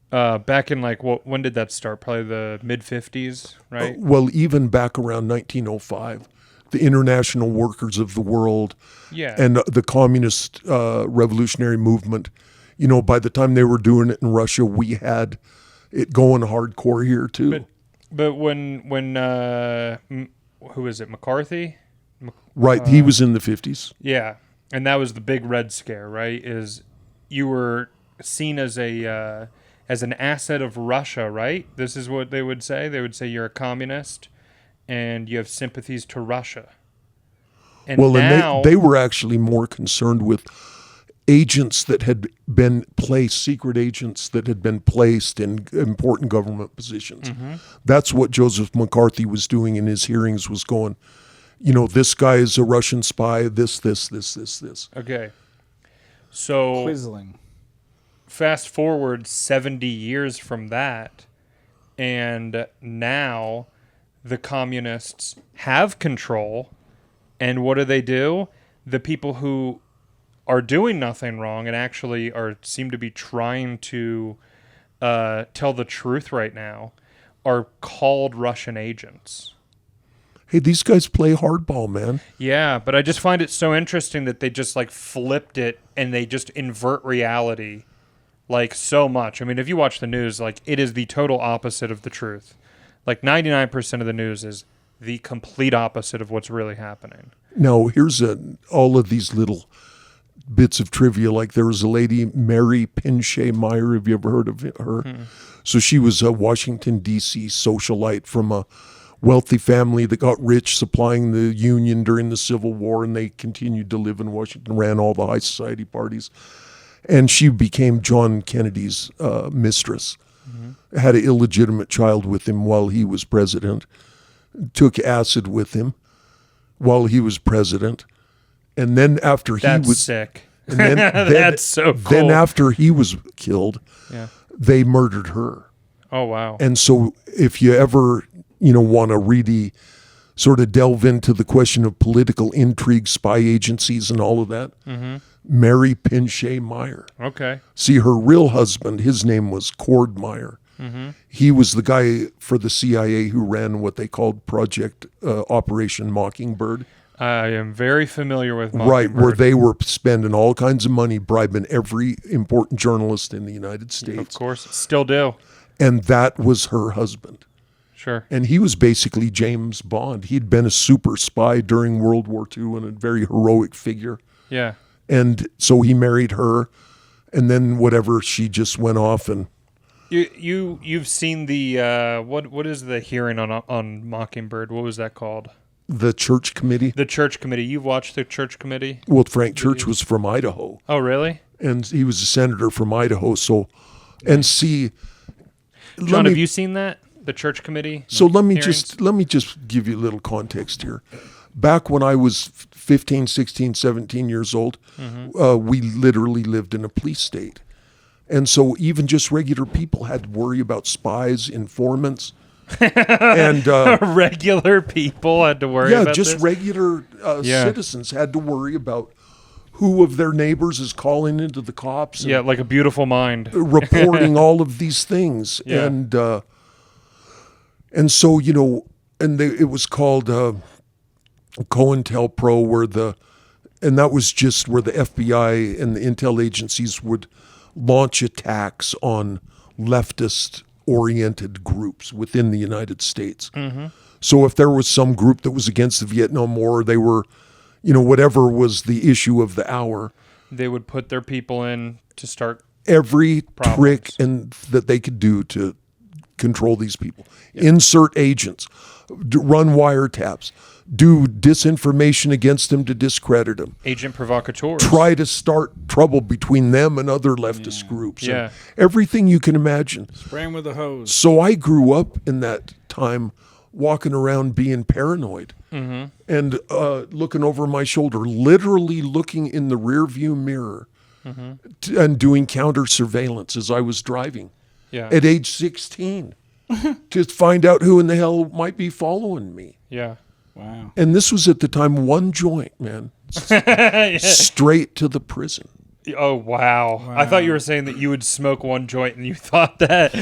back in when did that start? Probably the mid-50s, right? Well, even back around 1905, the international workers of the world and the communist revolutionary movement, by the time they were doing it in Russia, we had it going hardcore here too. But when who is it? McCarthy? Right, he was in the 50s. Yeah, and that was the big Red Scare, right? Is you were seen as an asset of Russia, right? This is what they would say. They would say you're a communist and you have sympathies to Russia. And now, and they were actually more concerned with agents that had been placed, secret agents that had been placed in important government positions. That's what Joseph McCarthy was doing in his hearings, was going, this guy is a Russian spy, this. Okay. So Quizzling. fast forward 70 years from that, and now the communists have control, and what do? The people who are doing nothing wrong and actually seem to be trying to tell the truth right now are called Russian agents. Hey, these guys play hardball, man. Yeah, but I just find it so interesting that they just flipped it and they just invert reality so much. I mean, if you watch the news, it is the total opposite of the truth. Like 99% of the news is the complete opposite of what's really happening. Now, here's all of these little bits of trivia. Like there was a lady, Mary Pinchot Meyer. Have you ever heard of her? So she was a Washington, D.C. socialite from a wealthy family that got rich supplying the Union during the Civil War, and they continued to live in Washington, ran all the high society parties. And she became John Kennedy's mistress, had an illegitimate child with him while he was president, took acid with him while he was president. And then after That's he was sick. and then, That's so cool. Then after he was killed, they murdered her. Oh, wow. And so if you ever, want to really sort of delve into the question of political intrigue, spy agencies and all of that, Mary Pinchot Meyer. Okay. See, her real husband, his name was Cord Meyer. He was the guy for the CIA who ran what they called Project Operation Mockingbird. I am very familiar with Mockingbird. Right, where they were spending all kinds of money bribing every important journalist in the United States. Of course. Still do. And that was her husband. Sure. And he was basically James Bond. He'd been a super spy during World War II and a very heroic figure. Yeah. And so he married her, and then whatever, she just went off and... You've seen the what is the hearing on Mockingbird? What was that called? The Church Committee. The Church Committee. You've watched the Church Committee? Well, Frank Church was from Idaho. Oh, really? And he was a senator from Idaho. So, and see, John, have you seen that? The Church Committee? So let me hearings? just give you a little context here. Back when I was 15, 16, 17 years old, we literally lived in a police state. And so even just regular people had to worry about spies, informants, and regular people had to worry about this? Yeah, just regular citizens had to worry about who of their neighbors is calling into the cops. Yeah, like A Beautiful Mind. Reporting all of these things. Yeah. And so, it was called COINTELPRO, and that was just where the FBI and the intel agencies would launch attacks on leftist-oriented groups within the United States. So if there was some group that was against the Vietnam War, they were, whatever was the issue of the hour, they would put their people in to start every problems. trick that they could do to control these people. Insert agents, run wiretaps, do disinformation against them to discredit them. Agent provocateurs. Try to start trouble between them and other leftist groups. Yeah. Everything you can imagine. Spray 'em with a hose. So I grew up in that time walking around being paranoid and looking over my shoulder, literally looking in the rearview mirror and doing counter surveillance as I was driving at age 16 to find out who in the hell might be following me. Yeah. Wow. And this was at the time one joint, man. Straight to the prison. Oh, wow. I thought you were saying that you would smoke one joint and you thought that.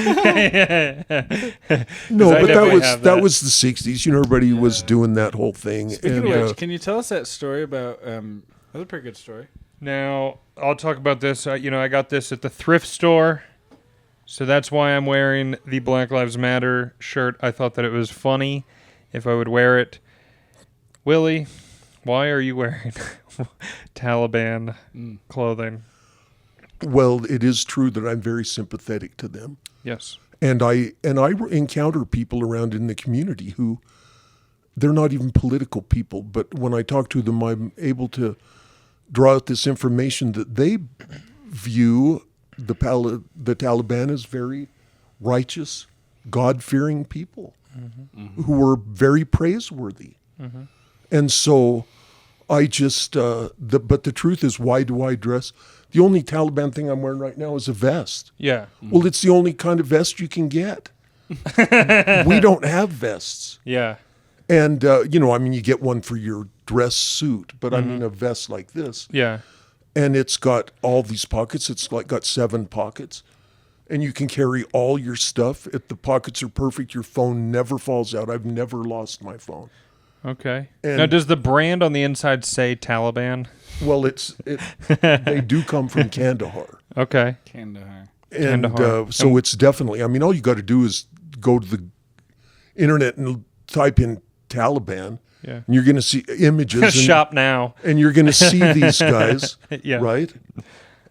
No, but that that was the 60s. Everybody was doing that whole thing. Speaking of which, can you tell us that story about, that's a pretty good story. Now, I'll talk about this. I got this at the thrift store. So that's why I'm wearing the Black Lives Matter shirt. I thought that it was funny if I would wear it. Willie, why are you wearing Taliban clothing? Well, it is true that I'm very sympathetic to them. Yes. And I encounter people around in the community who, they're not even political people, but when I talk to them, I'm able to draw out this information that they view the Taliban as very righteous, God-fearing people who are very praiseworthy. And so I just, but the truth is, why do I dress? The only Taliban thing I'm wearing right now is a vest. Yeah. Well, it's the only kind of vest you can get. We don't have vests. Yeah. And, you get one for your dress suit, but I mean a vest like this. Yeah. And it's got all these pockets. It's got 7 pockets. And you can carry all your stuff. If the pockets are perfect, your phone never falls out. I've never lost my phone. Okay. And now, does the brand on the inside say Taliban? Well, they do come from Kandahar. Okay. Kandahar. And so it's definitely, all you got to do is go to internet and type in Taliban, Yeah. and you're going to see images. And, Shop now. and you're going to see these guys, Yeah. right?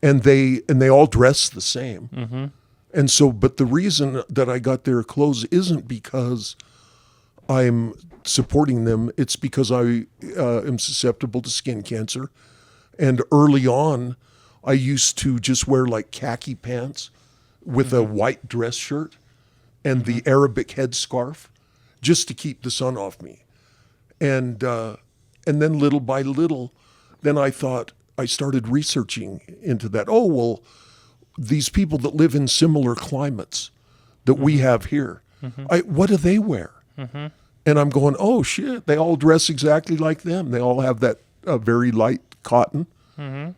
And they all dress the same. Mm-hmm. And so, but the reason that I got their clothes isn't because I'm supporting them. It's because I am susceptible to skin cancer. And early on, I used to just wear like khaki pants with a white dress shirt and the Arabic headscarf just to keep the sun off me. And then little by little, then I thought, I started researching into that. Oh, well, these people that live in similar climates that we have here, what do they wear? And I'm going, oh, shit, they all dress exactly like them. They all have that very light cotton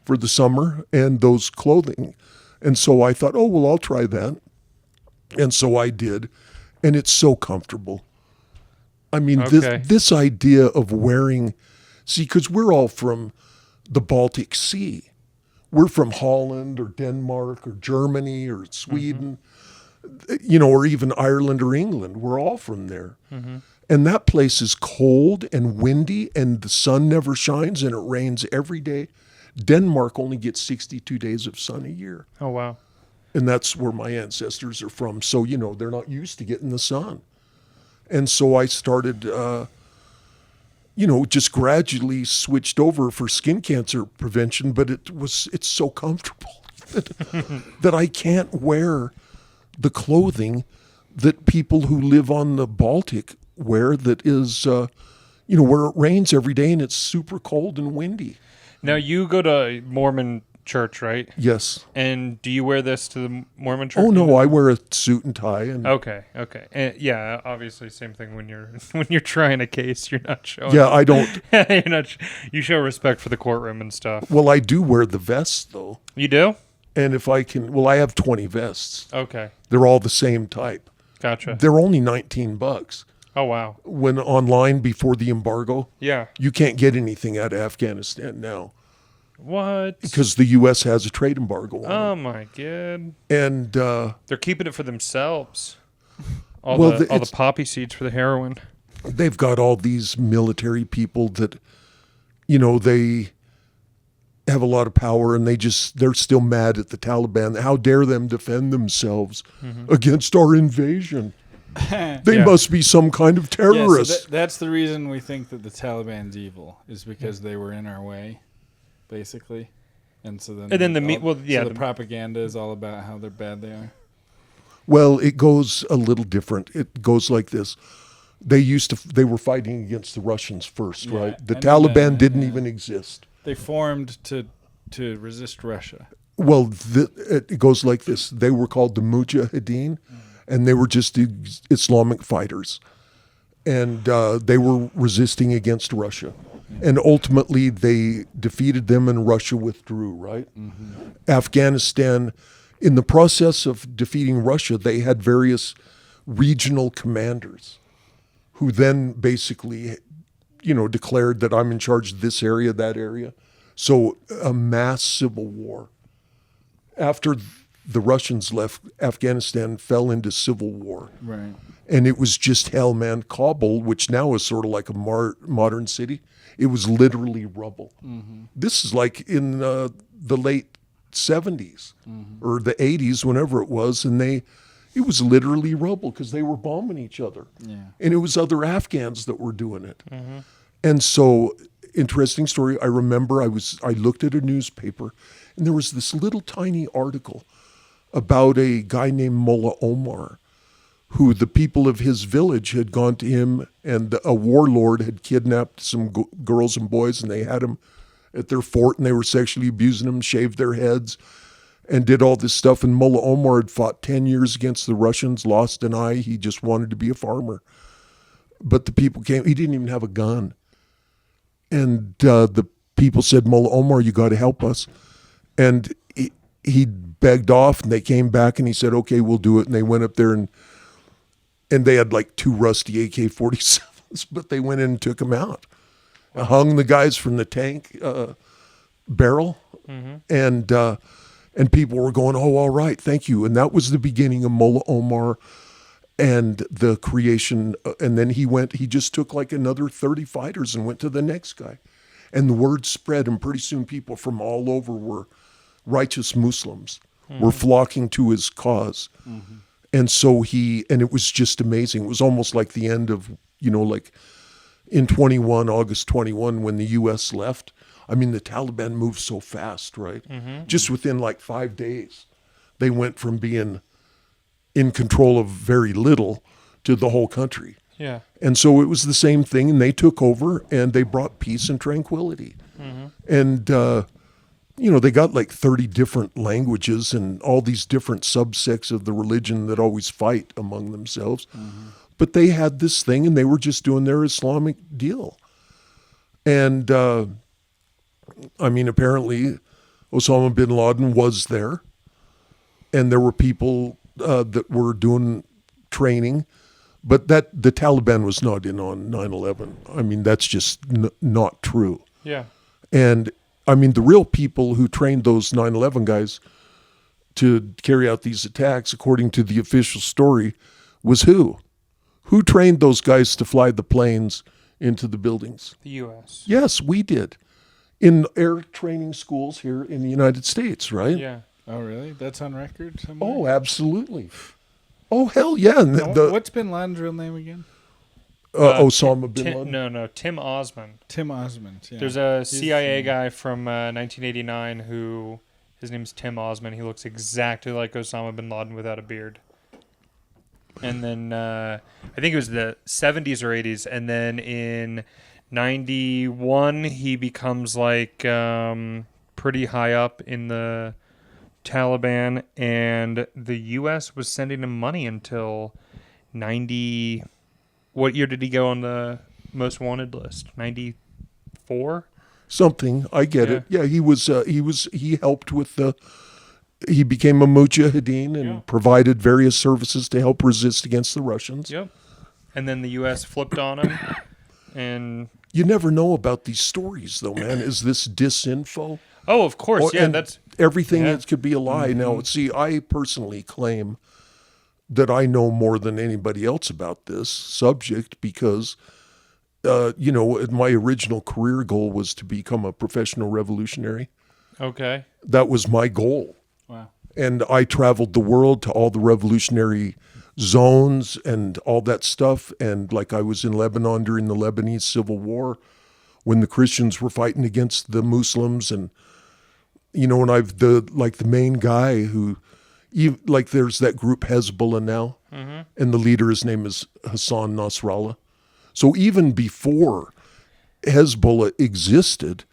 for the summer and those clothing. And so I thought, oh, well, I'll try that. And so I did. And it's so comfortable. I mean, Okay. this idea of wearing, see, because we're all from the Baltic Sea. We're from Holland or Denmark or Germany or Sweden, or even Ireland or England. We're all from there. And that place is cold and windy and the sun never shines and it rains every day. Denmark only gets 62 days of sun a year. Oh, wow. And that's where my ancestors are from. So, they're not used to getting the sun. And so I started, just gradually switched over for skin cancer prevention, but it's so comfortable that I can't wear the clothing that people who live on the Baltic wear that is, where it rains every day and it's super cold and windy. Now, you go to Mormon church, right? Yes. And do you wear this to the Mormon church? Oh, no, I wear a suit and tie. And Okay. And yeah, obviously, same thing when you're trying a case, you're not showing. yeah, I don't. you're not. You show respect for the courtroom and stuff. Well, I do wear the vests, though. You do? And if I can, well, I have 20 vests. Okay. They're all the same type. Gotcha. They're only $19. Oh, wow. When online before the embargo, Yeah. you can't get anything out of Afghanistan now What? because the U.S. has a trade embargo on Oh it. my god. And They're keeping it for themselves. All Well, the it's- poppy seeds for the heroin. they've got all these military people that, they have a lot of power and they're still mad at the Taliban. How dare them defend themselves against our invasion? They Yeah. must be some kind of Yeah, so terrorist. that's the reason we think that the Taliban's evil, is because they were in our way, basically. And so then, And then the propaganda is all about how they're bad they are. Well, it goes a little different. It goes like this. They were fighting against the Russians first, Yeah, right? The I know Taliban that, didn't yeah. even exist. They formed to resist Russia. Well, it goes like this. They were called the Mujahideen, and they were just the Islamic fighters. And they were resisting against Russia. And ultimately, they defeated them, and Russia withdrew, right? Afghanistan, in the process of defeating Russia, they had various regional commanders who then basically, declared that I'm in charge of this area, that area. So a mass civil war. After the Russians left, Afghanistan fell into civil war. Right. And it was just hell, man. Kabul, which now is sort of like a modern city, it was literally rubble. This is like in the late 70s or the 80s, whenever it was, and it was literally rubble because they were bombing each other. Yeah. And it was other Afghans that were doing it. And so, interesting story, I remember I looked at a newspaper and there was this little tiny article about a guy named Mullah Omar, who the people of his village had gone to him, and a warlord had kidnapped some girls and boys, and they had them at their fort, and they were sexually abusing them, shaved their heads, and did all this stuff. And Mullah Omar had fought 10 years against the Russians, lost an eye. He just wanted to be a farmer. But the people came. He didn't even have a gun. And the people said, Mullah Omar, you got to help us. And he begged off, and they came back, and he said, okay, we'll do it. And they went up there, and they had like 2 rusty AK-47s, but they went in and took them out. Hung the guys from the tank barrel, and people were going, oh, all right, thank you. And that was the beginning of Mullah Omar and the creation. And then he just took like another 30 fighters and went to the next guy. And the word spread, and pretty soon people from all over were righteous Muslims, were flocking to his cause. And so and it was just amazing. It was almost like the end of, like in August 21, when the U.S. left. I mean, the Taliban moved so fast, right? Just within like 5 days, they went from being in control of very little to the whole country. Yeah. And so it was the same thing, and they took over, and they brought peace and tranquility. And, they got like 30 different languages and all these different subsects of the religion that always fight among themselves. But they had this thing, and they were just doing their Islamic deal. And, apparently Osama bin Laden was there, and there were people that were doing training, but the Taliban was not in on 9/11. I mean, that's just not true. Yeah. And the real people who trained those 9/11 guys to carry out these attacks, according to the official story, was who? Who trained those guys to fly the planes into the buildings? The U.S. Yes, we did. In air training schools here in the United States, right? Yeah. Oh, really? That's on record somewhere? Oh, absolutely. Oh, hell yeah. And What's Bin Laden's real name again? Osama bin Laden? No, Tim Osman. Tim Osmond. Yeah. There's a CIA guy from 1989 who, his name's Tim Osman. He looks exactly like Osama bin Laden without a beard. And then I think it was the 70s or 80s. And then in 91, he becomes like pretty high up in the Taliban. And the U.S. was sending him money until 90. What year did he go on the most wanted list? 94? Something. I get it. Yeah, he helped with he became a mujahideen and provided various services to help resist against the Russians. Yep. And then the U.S. flipped on him. And you never know about these stories, though, man. Is this disinfo? Oh, of course. Yeah, that's everything that could be a lie. Now, see, I personally claim that I know more than anybody else about this subject because, my original career goal was to become a professional revolutionary. Okay. That was my goal. Wow. And I traveled the world to all the revolutionary zones and all that stuff. And like I was in Lebanon during the Lebanese Civil War when the Christians were fighting against the Muslims. And, and the main guy who, there's that group Hezbollah now, and the leader, his name is Hassan Nasrallah. So even before Hezbollah existed,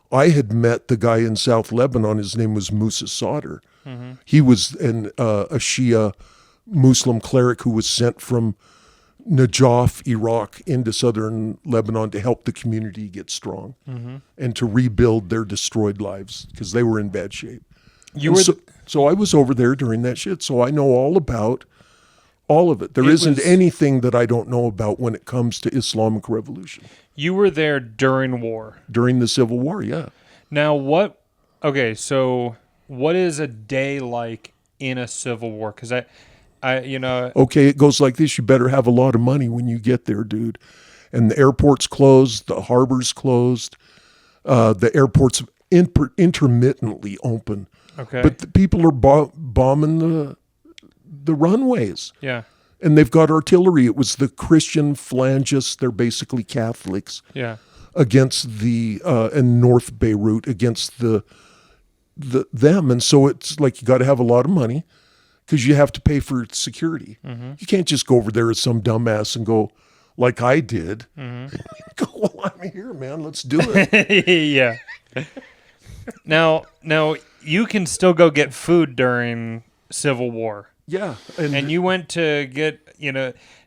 I had met the guy in South Lebanon. His name was Musa Sadr. He was a Shia Muslim cleric who was sent from Najaf, Iraq, into southern Lebanon to help the community get strong and to rebuild their destroyed lives because they were in bad shape. So I was over there during that shit, so I know all about all of it. There isn't anything that I don't know about when it comes to Islamic revolution. You were there during war. During the Civil War, yeah. Now, so what is a day like in a Civil War? Because Okay, it goes like this. You better have a lot of money when you get there, dude. And the airport's closed, the harbor's closed, the airport's intermittently open. Okay. But the people are bombing the runways. Yeah. And they've got artillery. It was the Christian phalangists, they're basically Catholics. Yeah. Against in North Beirut, against them. And so it's like you got to have a lot of money because you have to pay for security. You can't just go over there as some dumbass and go, like I did, go, well, I'm here, man. Let's do it. Yeah. Now, you can still go get food during Civil War. Yeah. And you went to get,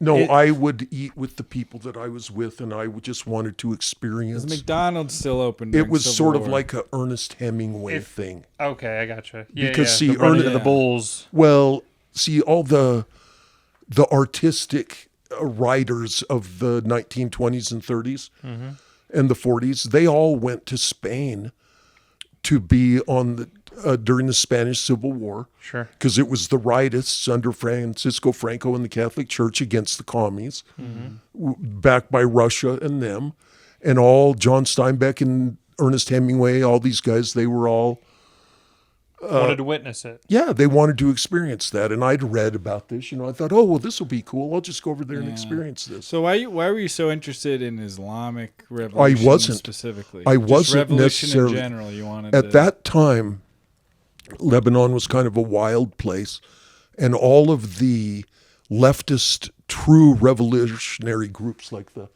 No, I would eat with the people that I was with, and I just wanted to experience. Is McDonald's still open? It was Civil sort War? of like a Ernest Hemingway thing. Okay, I gotcha. Yeah, Because, see, the Bulls. Well, see, all the artistic writers of the 1920s and 30s and the 40s, they all went to Spain to be on during the Spanish Civil War. Sure. Because it was the rightists under Francisco Franco and the Catholic Church against the commies, backed by Russia and them. And all John Steinbeck and Ernest Hemingway, all these guys, they were all... wanted to witness it. Yeah, they wanted to experience that. And I'd read about this. I thought, oh, well, this will be cool. I'll just go over there and experience this. So why were you so interested in Islamic revolution? I wasn't. Specifically? I Just wasn't revolution necessarily. in general. You wanted At that time, Lebanon was kind of a wild place. And all of the leftist, true revolutionary groups like the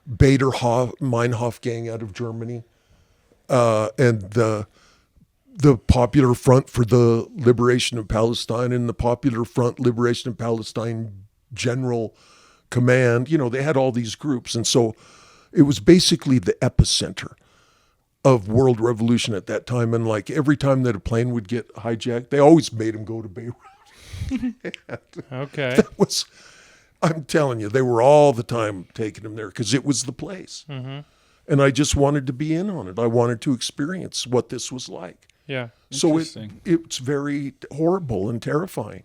Bader Meinhof gang out of Germany and the Popular Front for the Liberation of Palestine and the Popular Front Liberation of Palestine General Command, they had all these groups. And so it was basically the epicenter of world revolution at that time. And like every time that a plane would get hijacked, they always made them go to Beirut. Okay. That was... I'm telling you, they were all the time taking them there because it was the place. Mm-hmm. And I just wanted to be in on it. I wanted to experience what this was like. Yeah. So Interesting. it's very horrible and terrifying.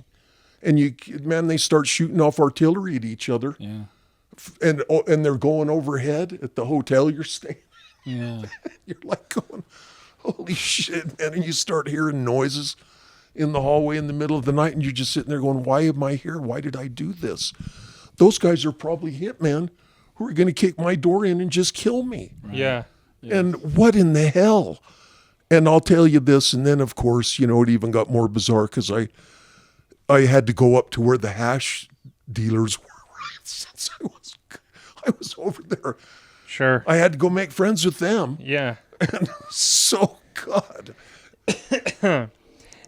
And they start shooting off artillery at each other. Yeah. And they're going overhead at the hotel you're staying. Yeah. You're like going, holy shit, man. And you start hearing noises in the hallway in the middle of the night, and you're just sitting there going, why am I here? Why did I do this? Those guys are probably hitmen who are going to kick my door in and just kill me. Right. Yeah. And what in the hell? And I'll tell you this, and then, of course, it even got more bizarre because I had to go up to where the hash dealers were. Since I was over there. Sure. I had to go make friends with them. Yeah. And so, God.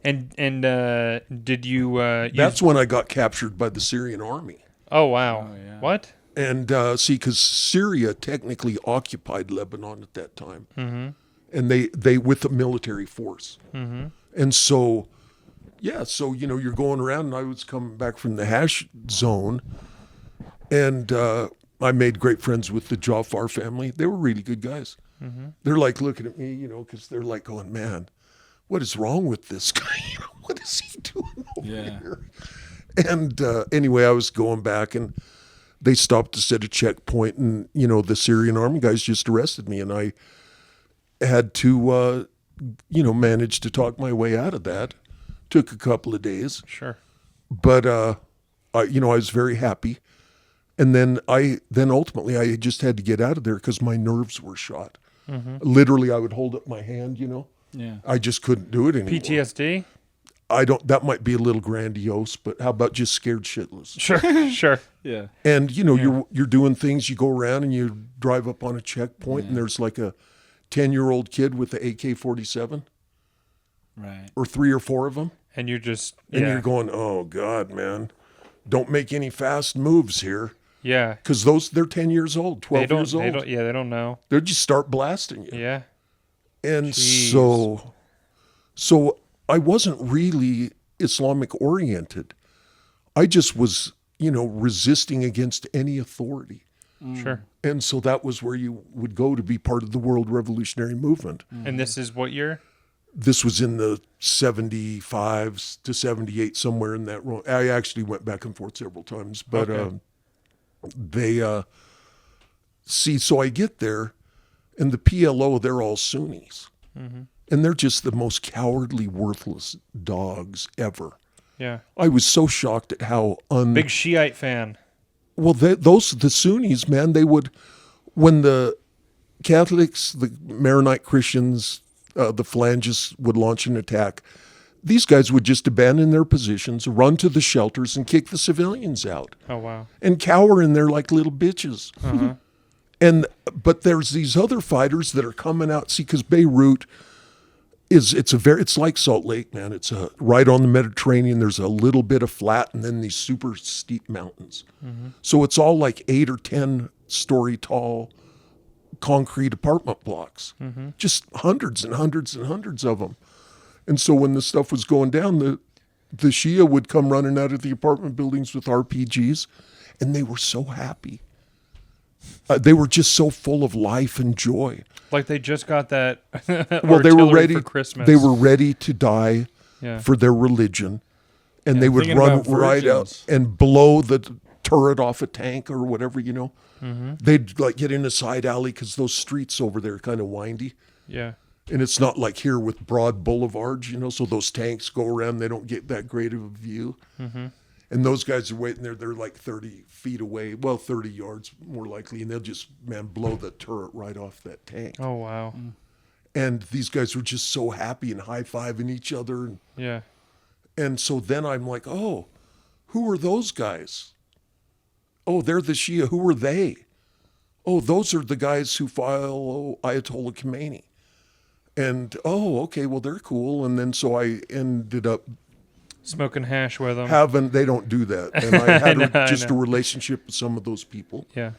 And did you... That's when I got captured by the Syrian army. Oh, wow. Oh, yeah. What? And because Syria technically occupied Lebanon at that time. Mm-hmm. And they with a military force. Mm-hmm. And so, you're going around, and I was coming back from the hash zone, and I made great friends with the Jafar family. They were really good guys. Mm-hmm. They're like looking at me, because they're like going, man, what is wrong with this guy? What is he doing over here? And anyway, I was going back, and they stopped us at a checkpoint, and, the Syrian army guys just arrested me, and I had to, manage to talk my way out of that. Took a couple of days. Sure. But, I was very happy. And then ultimately I just had to get out of there because my nerves were shot. Mm-hmm. Literally, I would hold up my hand, Yeah. I just couldn't do it anymore. PTSD? That might be a little grandiose, but how about just scared shitless? Sure. Sure. Yeah. And, you're doing things, you go around and you drive up on a checkpoint and there's like a 10-year-old kid with the AK-47. Right. Or 3 or 4 of them. And you're just... And you're going, oh, God, man. Don't make any fast moves here. Yeah. Because they're 10 years old, 12 years old. They don't know. They'll just start blasting you. Yeah. And Jeez. so I wasn't really Islamic oriented. I just was, resisting against any authority. Sure. And so that was where you would go to be part of the World Revolutionary Movement. And this is what year? This was in the 75s to 78, somewhere in that row. I actually went back and forth several times, but Okay. so I get there, and the PLO, they're all Sunnis. Mm-hmm. And they're just the most cowardly, worthless dogs ever. Yeah. I was so shocked at how Big Shiite fan. Well, the Sunnis, man, they would, when the Catholics, the Maronite Christians, the phalangists would launch an attack, these guys would just abandon their positions, run to the shelters, and kick the civilians out. Oh, wow. And cower in there like little bitches. Uh-huh. But there's these other fighters that are coming out. See, because Beirut it's like Salt Lake, man. It's right on the Mediterranean. There's a little bit of flat, and then these super steep mountains. Mm-hmm. So it's all like 8 or 10 story tall concrete apartment blocks. Mm-hmm. Just hundreds and hundreds and hundreds of them. And so when the stuff was going down, the Shia would come running out of the apartment buildings with RPGs, and they were so happy. They were just so full of life and joy. Like they just got that. Well, they were ready for Christmas. They were ready to die Yeah. for their religion, and they would thinking run about right out virgins. and blow the turret off a tank or whatever, you know. Mm-hmm. They'd like get in a side alley because those streets over there are kind of windy. Yeah. And it's not like here with broad boulevards, you know, so those tanks go around, they don't get that great of a view. Mm-hmm. And those guys are waiting there, they're like 30 feet away, well, 30 yards more likely, and they'll just, man, blow the turret right off that tank. Oh wow. And these guys were just so happy and high-fiving each other. Yeah. And so then I'm like, oh, who are those guys? Oh, they're the Shia. Who are they? Oh, those are the guys who follow Ayatollah Khomeini. And, oh, okay, well, they're cool. And then so I ended up Smoking hash with them. they don't do that. And I had I just a know. relationship with some of those people. Yeah.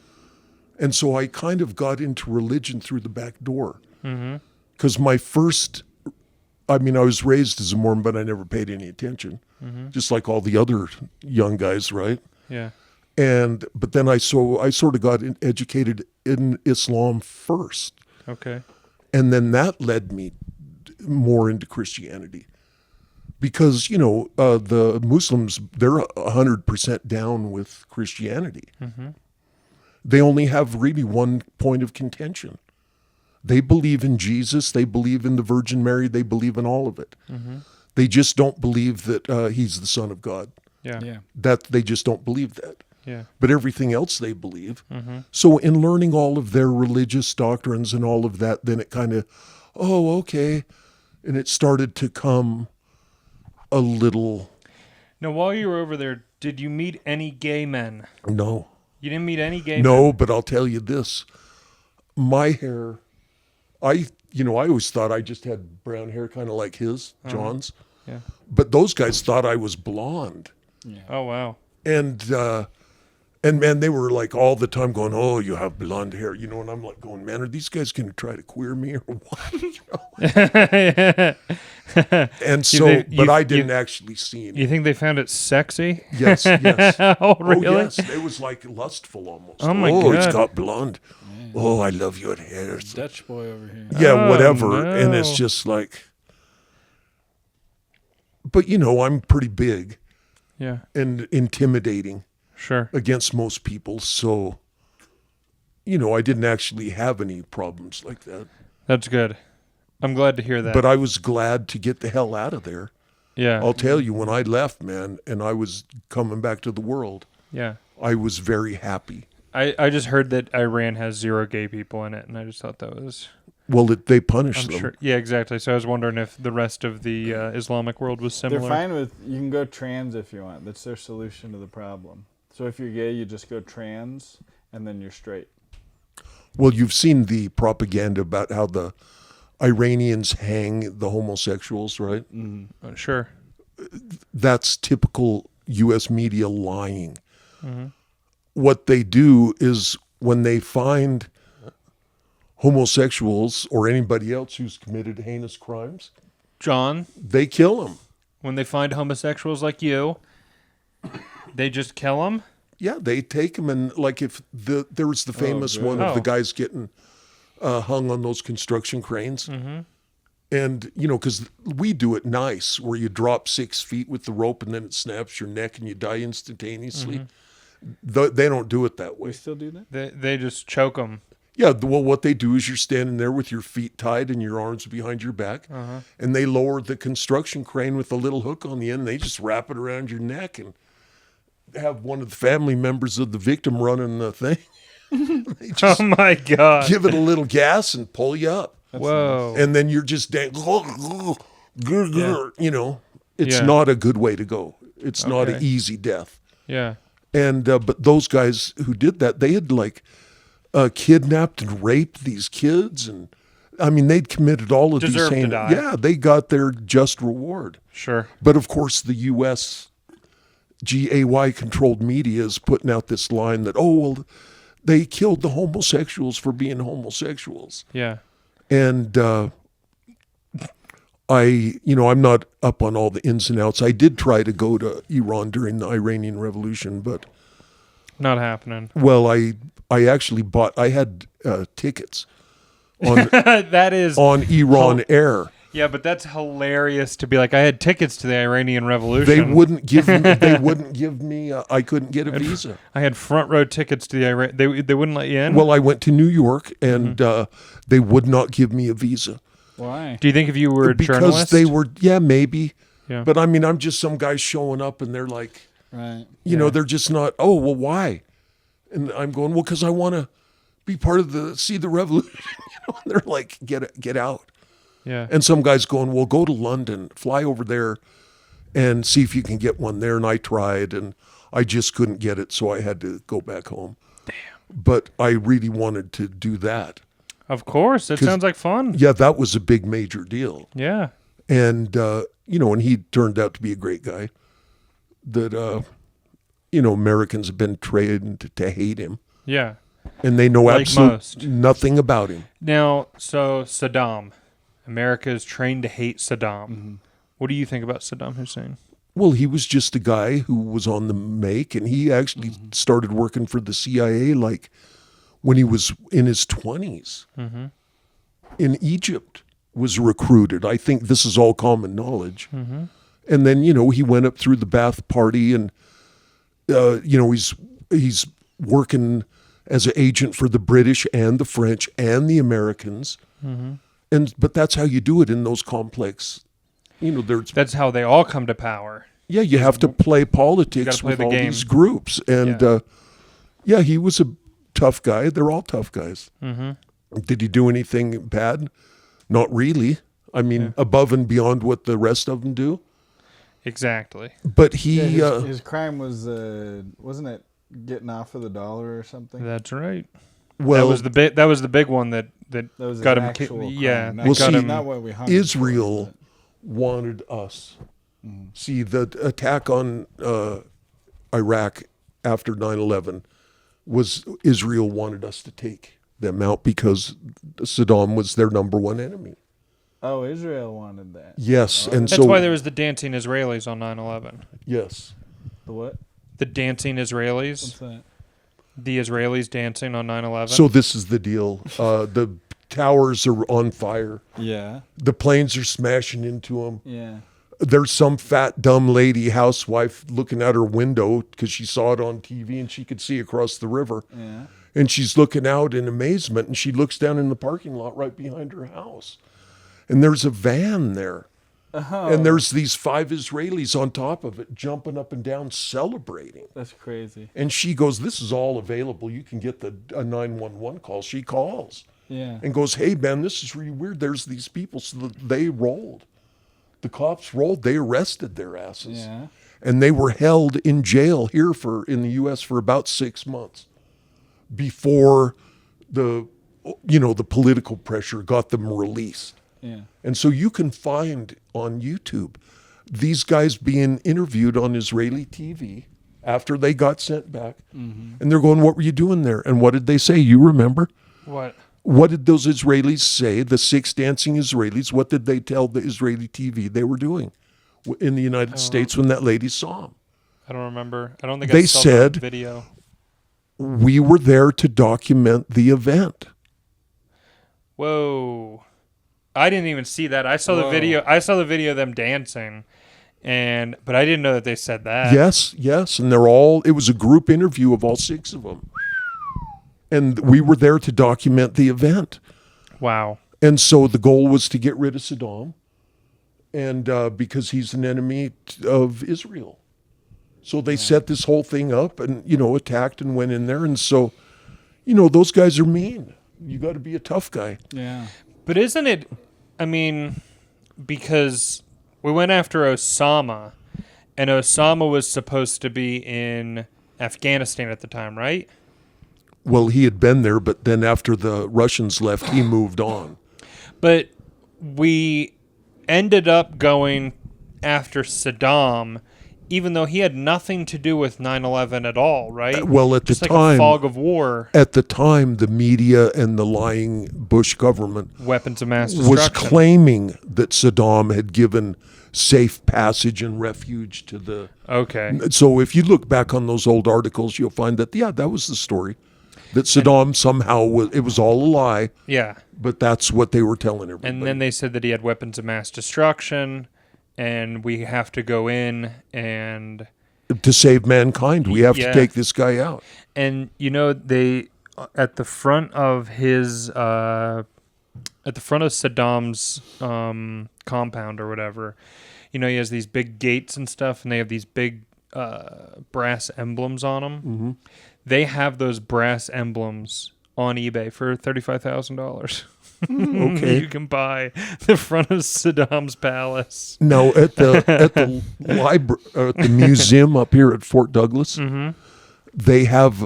And so I kind of got into religion through the back door. Mm-hmm. Because I was raised as a Mormon, but I never paid any attention. Mm-hmm. Just like all the other young guys, right? Yeah. But then I sort of got educated in Islam first. Okay. And then that led me more into Christianity. Because, you know, the Muslims, they're 100% down with Christianity. Mm-hmm. They only have really one point of contention. They believe in Jesus. They believe in the Virgin Mary. They believe in all of it. Mm-hmm. They just don't believe that he's the Son of God. Yeah. Yeah. That they just don't believe that. Yeah. But everything else they believe. Mm-hmm. So in learning all of their religious doctrines and all of that, then it kind of, oh, okay. And it started to come a little, Now, while you were over there, did you meet any gay men? no. You didn't meet any gay men? No, but I'll tell you this. My hair, I always thought I just had brown hair, kind of like his, John's. Yeah. But those guys thought I was blonde. Oh, wow. And man, they were like all the time going, oh, you have blonde hair, you know, and I'm like going, man, are these guys going to try to queer me or what? You know? And so, but I didn't actually see any. You think they found it sexy? Yes, yes. Oh, really? Oh, yes. It was like lustful almost. Oh, my it's God. got blonde. Oh, I love your hair. Dutch boy over here. Yeah, Oh, whatever. And it's no. just like, but you know, I'm pretty big Yeah. and intimidating Sure. against most people. So, you know, I didn't actually have any problems like that. That's good. I'm glad to hear that. But I was glad to get the hell out of there. yeah. I'll tell you, when I left, man, and I was coming back to the world, Yeah. I was very happy. I just heard that Iran has 0 gay people in it, and I just thought that was... Well, they punish I'm them. sure. Yeah, exactly. So I was wondering if the rest of the Islamic world was similar. They're fine with, you can go trans if you want. That's their solution to the problem. So if you're gay, you just go trans, and then you're straight. Well, you've seen the propaganda about how the Iranians hang the homosexuals, right? Sure. That's typical U.S. media lying. Mm-hmm. What they do is when they find homosexuals or anybody else who's committed heinous crimes, John, they kill them. when they find homosexuals like you, they just kill them? Yeah, they take them, and like if there was the famous good. one of the Oh. guys getting hung on those construction cranes. Mm-hmm. And, you know, because we do it nice, where you drop 6 feet with the rope and then it snaps your neck and you die instantaneously. They don't do it that way. We still do that? They just choke them. Yeah, well, what they do is you're standing there with your feet tied and your arms behind your back, and they lower the construction crane with a little hook on the end. And they just wrap it around your neck and have one of the family members of the victim running the thing. They just Oh, my God. give it a little gas and pull you up. Whoa. And then you're just you know, it's Yeah. not a good way to go. It's not an Okay. easy death. Yeah. And but those guys who did that, they had like kidnapped and raped these kids, and I mean they'd committed all of Deserved to these die. Yeah, they got their just reward. Sure. But of course, the U.S. GAY controlled media is putting out this line that, oh well, they killed the homosexuals for being homosexuals. Yeah. And I'm not up on all the ins and outs. I did try to go to Iran during the Iranian Revolution, but Not happening. well, I actually I had tickets on That is on Iran Air. Yeah, but that's hilarious to be like, I had tickets to the Iranian Revolution. They wouldn't give me. They wouldn't give me. I couldn't get a visa. I had front row tickets to the Iran. They wouldn't let you in. Well, I went to New York, and they would not give me a visa. Why? Do you think if you were a Because journalist? they were, maybe. Yeah. But I mean, I'm just some guy showing up, and they're like, Right. you know, they're just not. Oh, well, why? And I'm going, well, because I want to be part of see the revolution. You know, and they're like, get out. Yeah. And some guy's going, well, go to London, fly over there, and see if you can get one there. And I tried, and I just couldn't get it, so I had to go back home. Damn. But I really wanted to do that. Of course. That sounds like fun. Yeah, that was a big major deal. Yeah. And, you know, and he turned out to be a great guy that, you know, Americans have been trained to hate him. Yeah. And they know Like absolutely most. nothing about him. Now, so Saddam. America is trained to hate Saddam. Mm-hmm. What do you think about Saddam Hussein? Well, he was just a guy who was on the make, and he actually started working for the CIA like when he was in his 20s. Mm-hmm. In Egypt, was recruited. I think this is all common knowledge. Mm-hmm. And then, you know, he went up through the Ba'ath Party, and, you know, he's working as an agent for the British and the French and the Americans. Mm-hmm. But that's how you do it in those complex, you know, that's how they all come to power. Yeah, you have to play politics play with the all game. these groups. And, yeah, he was a tough guy. They're all tough guys. Mm-hmm. Did he do anything bad? Not really. I mean, above and beyond what the rest of them do. Exactly. But he... his crime was, wasn't it getting off of the dollar or something? That's right. well, That was the big one that was got an him. actual crime. Yeah. Not, Well, got see, him. not what we hung Israel for, wanted us. See, the attack on Iraq after 9/11 was Israel wanted us to take them out because Saddam was their number one enemy. Oh, Israel wanted that. Yes, and That's so why there was the dancing Israelis on 9/11. yes, The what? The dancing Israelis. What's that? The Israelis dancing on 9/11. so this is the deal. The towers are on fire. Yeah. The planes are smashing into them. Yeah. There's some fat, dumb lady, housewife, looking out her window because she saw it on TV and she could see across the river. Yeah. And she's looking out in amazement, and she looks down in the parking lot right behind her house. And there's a van there. Oh, And there's these 5 Israelis on top of it, jumping up and down, celebrating. that's crazy. And she goes, this is all available. You can get a 911 call. She calls Yeah. and goes, hey, man, this is really weird. There's these people. So they rolled. The cops rolled. They arrested their asses. Yeah. And they were held in jail here in the U.S. for about 6 months before the political pressure got them released. Yeah. And so you can find on YouTube these guys being interviewed on Israeli TV after they got sent back. Mm-hmm. And they're going, what were you doing there? And what did they say? You remember? what? What did those Israelis say, the 6 dancing Israelis? What did they tell the Israeli TV they were doing in the United States when that lady saw them? I don't remember. I don't think They I saw said- the video. We were there to document the event. Whoa. I didn't even see that. I saw the video. I saw the video of them dancing, but I didn't know that they said that. Yes. And it was a group interview of all 6 of them. And we were there to document the event. Wow. And so the goal was to get rid of Saddam, and because he's an enemy of Israel. So they set this whole thing up and, attacked and went in there. And so, those guys are mean. You got to be a tough guy. Yeah. But isn't it, I mean, because we went after Osama, and Osama was supposed to be in Afghanistan at the time, right? Well, he had been there, but then after the Russians left, he moved on. But we ended up going after Saddam, even though he had nothing to do with 9/11 at all, right? Well, at Just the like time, a fog of war, at the time, the media and the lying Bush government weapons of mass destruction. was claiming that Saddam had given safe passage and refuge to the... Okay. So if you look back on those old articles, you'll find that, that was the story. that Saddam somehow was, it was all a lie, Yeah. but that's what they were telling everybody. And then they said that he had weapons of mass destruction, and we have to go in and to save mankind, we have Yeah. to take this guy out. and they at the front of his Saddam's compound or whatever, he has these big gates and stuff, and they have these big brass emblems on them. Mm-hmm. They have those brass emblems on eBay for $35,000. Okay. You can buy the front of Saddam's palace. Now at the library, at the museum up here at Fort Douglas, they have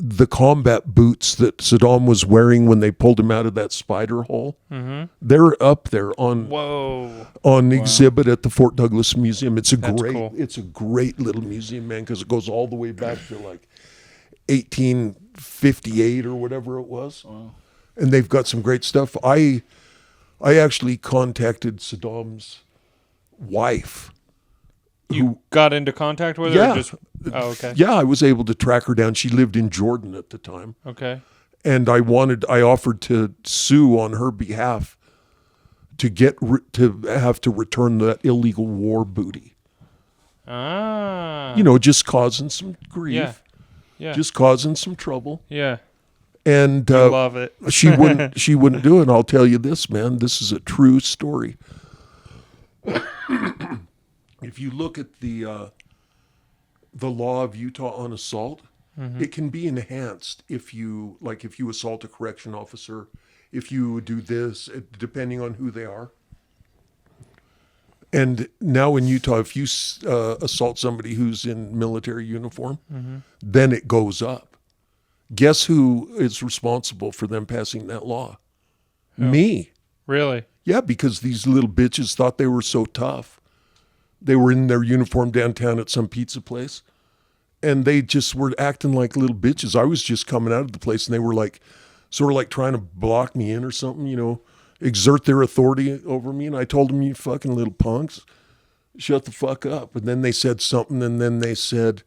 the combat boots that Saddam was wearing when they pulled him out of that spider hole. Mm-hmm. They're up there on exhibit at the Fort Douglas Museum. It's That's great. cool. It's a great little museum, man, because it goes all the way back to like 1858 or whatever it was. Wow. And they've got some great stuff. I actually contacted Saddam's wife. You got into contact with her? Yeah. Or just, oh, okay. Yeah, I was able to track her down. She lived in Jordan at the time. Okay. And I offered to sue on her behalf to to have to return that illegal war booty. Ah. Just causing some grief. Yeah. Yeah. Just causing some trouble. Yeah. And I love it. she wouldn't do it. And I'll tell you this, man, this is a true story. If you look at the law of Utah on assault, it can be enhanced if you assault a correction officer, if you do this, depending on who they are. And now in Utah, if you assault somebody who's in military uniform, then it goes up. Guess who is responsible for them passing that law? Oh. Me. Really? Yeah, because these little bitches thought they were so tough. They were in their uniform downtown at some pizza place, and they just were acting like little bitches. I was just coming out of the place, and they were like, sort of like trying to block me in or something, exert their authority over me. And I told them, you fucking little punks, shut the fuck up. And then they said something, and then they said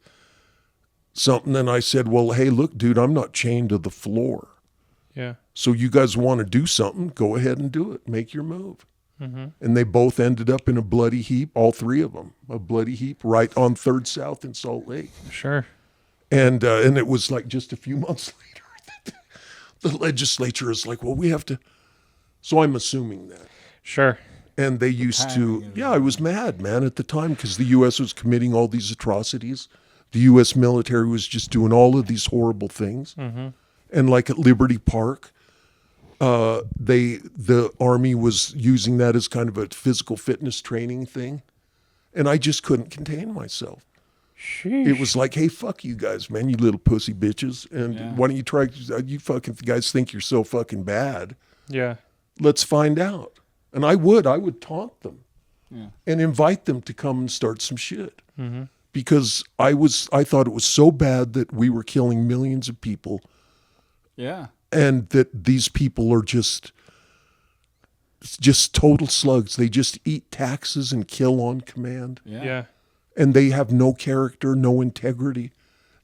something, and I said, well, hey, look, dude, I'm not chained to the floor. Yeah. So you guys want to do something, go ahead and do it. Make your move. Mm-hmm. And they both ended up in a bloody heap, all three of them, a bloody heap right on 3rd South in Salt Lake. Sure. And it was like just a few months later, the legislature is like, well, we have to. So I'm assuming that. Sure. And they used to, I was mad, man, at the time, because the U.S. was committing all these atrocities. The U.S. military was just doing all of these horrible things. Mm-hmm. And like at Liberty Park, the Army was using that as kind of a physical fitness training thing. And I just couldn't contain myself. Sheesh. It was like, hey, fuck you guys, man, you little pussy bitches. And why don't you try, you fucking guys think you're so fucking bad. Yeah. Let's find out. And I would taunt them and invite them to come and start some shit. Mm-hmm. Because I thought it was so bad that we were killing millions of people. Yeah. And that these people are just total slugs. They just eat taxes and kill on command. Yeah. And they have no character, no integrity.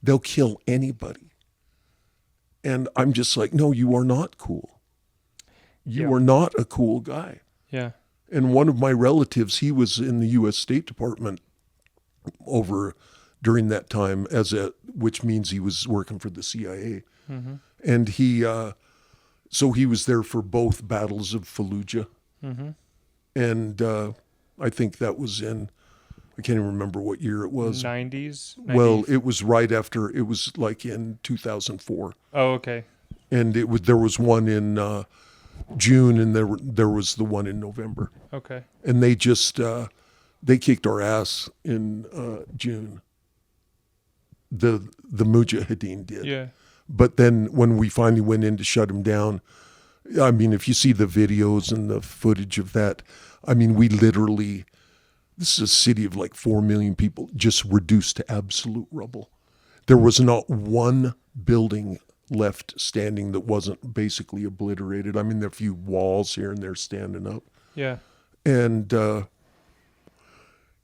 They'll kill anybody. And I'm just like, no, you are not cool. You are not a cool guy. Yeah. And one of my relatives, he was in the U.S. State Department over during that time which means he was working for the CIA. Mm-hmm. And so he was there for both battles of Fallujah. Mm-hmm. And I think that was I can't even remember what year it was. 90s? Well, it was right after, it was like in 2004. Oh, okay. And there was one in June, and there was the one in November. Okay. And they just, they kicked our ass in June. The Mujahideen did. Yeah. But then when we finally went in to shut him down, I mean, if you see the videos and the footage of that, I mean, this is a city of like 4 million people just reduced to absolute rubble. There was not one building left standing that wasn't basically obliterated. I mean, there are a few walls here and there standing up. Yeah. And, and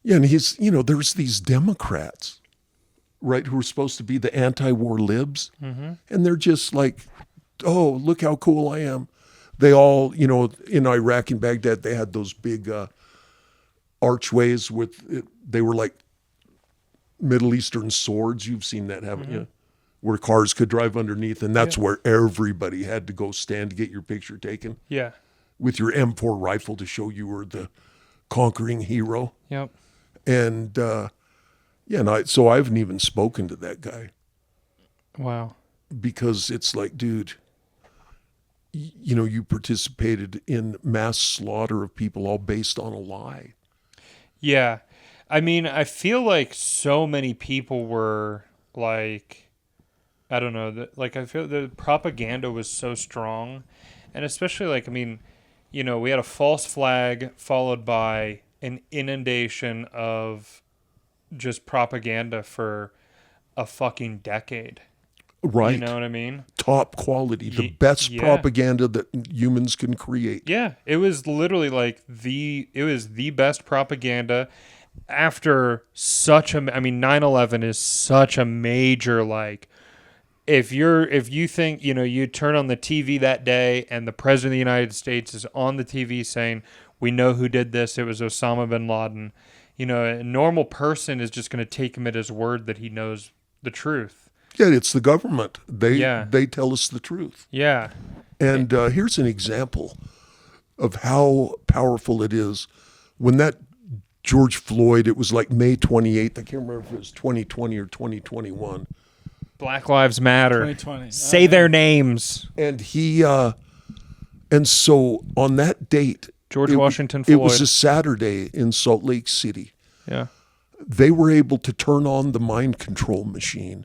there's these Democrats right, who are supposed to be the anti-war libs, and they're just like, oh, look how cool I am. They all, in Iraq and Baghdad, they had those big archways they were like Middle Eastern swords. You've seen that, haven't you? Where cars could drive underneath, and that's where everybody had to go stand to get your picture taken. Yeah. With your M4 rifle to show you were the conquering hero. Yep. And so I haven't even spoken to that guy. Wow. Because it's like, dude, you participated in mass slaughter of people all based on a lie. Yeah. I mean, I feel like so many people were like, I don't know, I feel the propaganda was so strong. And especially we had a false flag followed by an inundation of just propaganda for a fucking decade. Right. You know what I mean? Top quality, the best propaganda that humans can create. Yeah, it was literally the best propaganda after 9/11 is such a major, if you think, you turn on the TV that day and the president of the United States is on the TV saying, we know who did this, it was Osama bin Laden. A normal person is just going to take him at his word that he knows the truth. Yeah, it's the government. They tell us the truth. Yeah. And here's an example of how powerful it is. When that George Floyd, it was like May 28th. I can't remember if it was 2020 or 2021. Black Lives Matter. 2020. Say their names. And so on that date, George Washington Floyd. It was a Saturday in Salt Lake City. Yeah. They were able to turn on the mind control machine.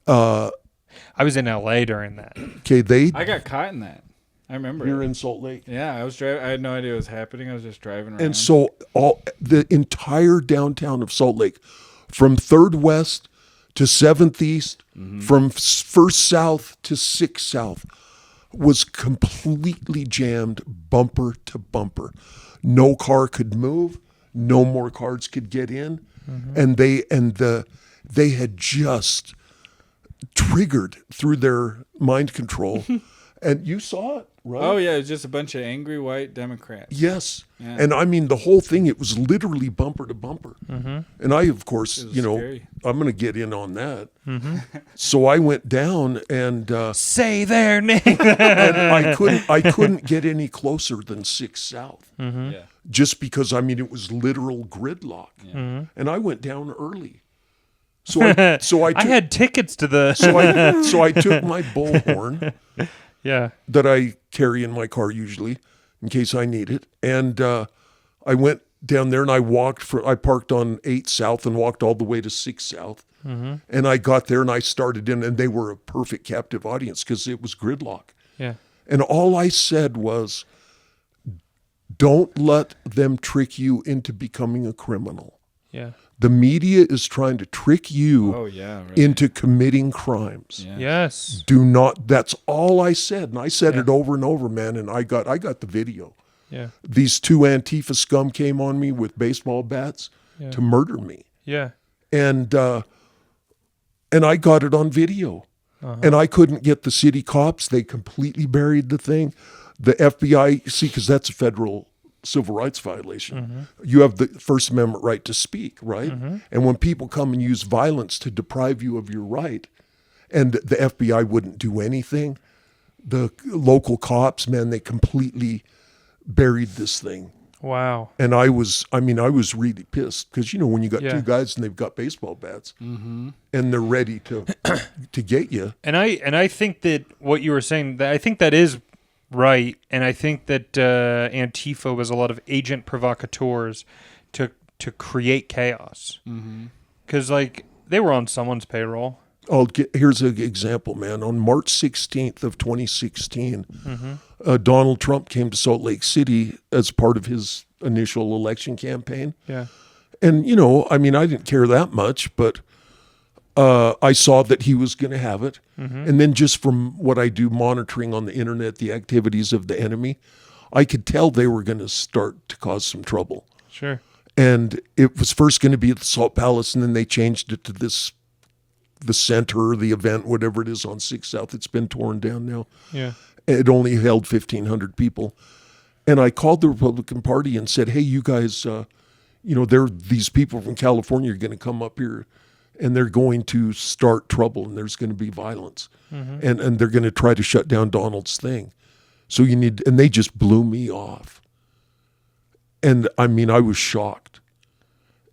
I was in LA during that. Okay, I got caught in that. I remember. You're in Salt Lake. Yeah, I was driving. I had no idea what was happening. I was just driving around. And so the entire downtown of Salt Lake, from 3rd West to 7th East, from 1st South to 6th South, was completely jammed bumper to bumper. No car could move. No more cars could get in. And they had just triggered through their mind control. And you saw it, right? Oh, yeah. It was just a bunch of angry white Democrats. Yes. Yeah. And I mean, the whole thing, it was literally bumper to bumper. And I, of course, scary. I'm going to get in on that. So I went down and Say their name. and I couldn't get any closer than 6 South. Yeah. Just because, it was literal gridlock. Yeah. And I went down early. So I had tickets to the. So I took my bullhorn that I carry in my car usually in case I need it, and I went down there and I parked on 8 South and walked all the way to 6 South, and I got there and I started in, and they were a perfect captive audience because it was gridlock. Yeah. And all I said was, don't let them trick you into becoming a criminal. Yeah. The media is trying to trick you Right. into committing crimes. Yeah. Yes. Do not. That's all I said, and I said it over and over, man. And I got the video. Yeah. These 2 Antifa scum came on me with baseball bats to murder me, Yeah. and I got it on video, and I couldn't get the city cops. They completely buried the thing. The FBI, because that's a federal civil rights violation. You have the First Amendment right to speak, right? And when people come and use violence to deprive you of your right, and the FBI wouldn't do anything, the local cops, man, they completely buried this thing. Wow. And I was really pissed because, when you got 2 Yeah. guys and they've got baseball bats and they're ready to get you. And I think that what you were saying, I think that is right, and I think that Antifa was a lot of agent provocateurs to create chaos. Because they were on someone's payroll. Here's an example, man. On March 16th of 2016, Donald Trump came to Salt Lake City as part of his initial election campaign. Yeah. And, I didn't care that much, but I saw that he was going to have it. And then just from what I do monitoring on the internet, the activities of the enemy, I could tell they were going to start to cause some trouble. Sure. And it was first going to be at the Salt Palace, and then they changed it to the center, the event, whatever it is on 6th South. It's been torn down now. Yeah. It only held 1,500 people. And I called the Republican Party and said, hey, you guys, these people from California are going to come up here, and they're going to start trouble, and there's going to be violence. And they're going to try to shut down Donald's thing. So and they just blew me off. And I mean, I was shocked.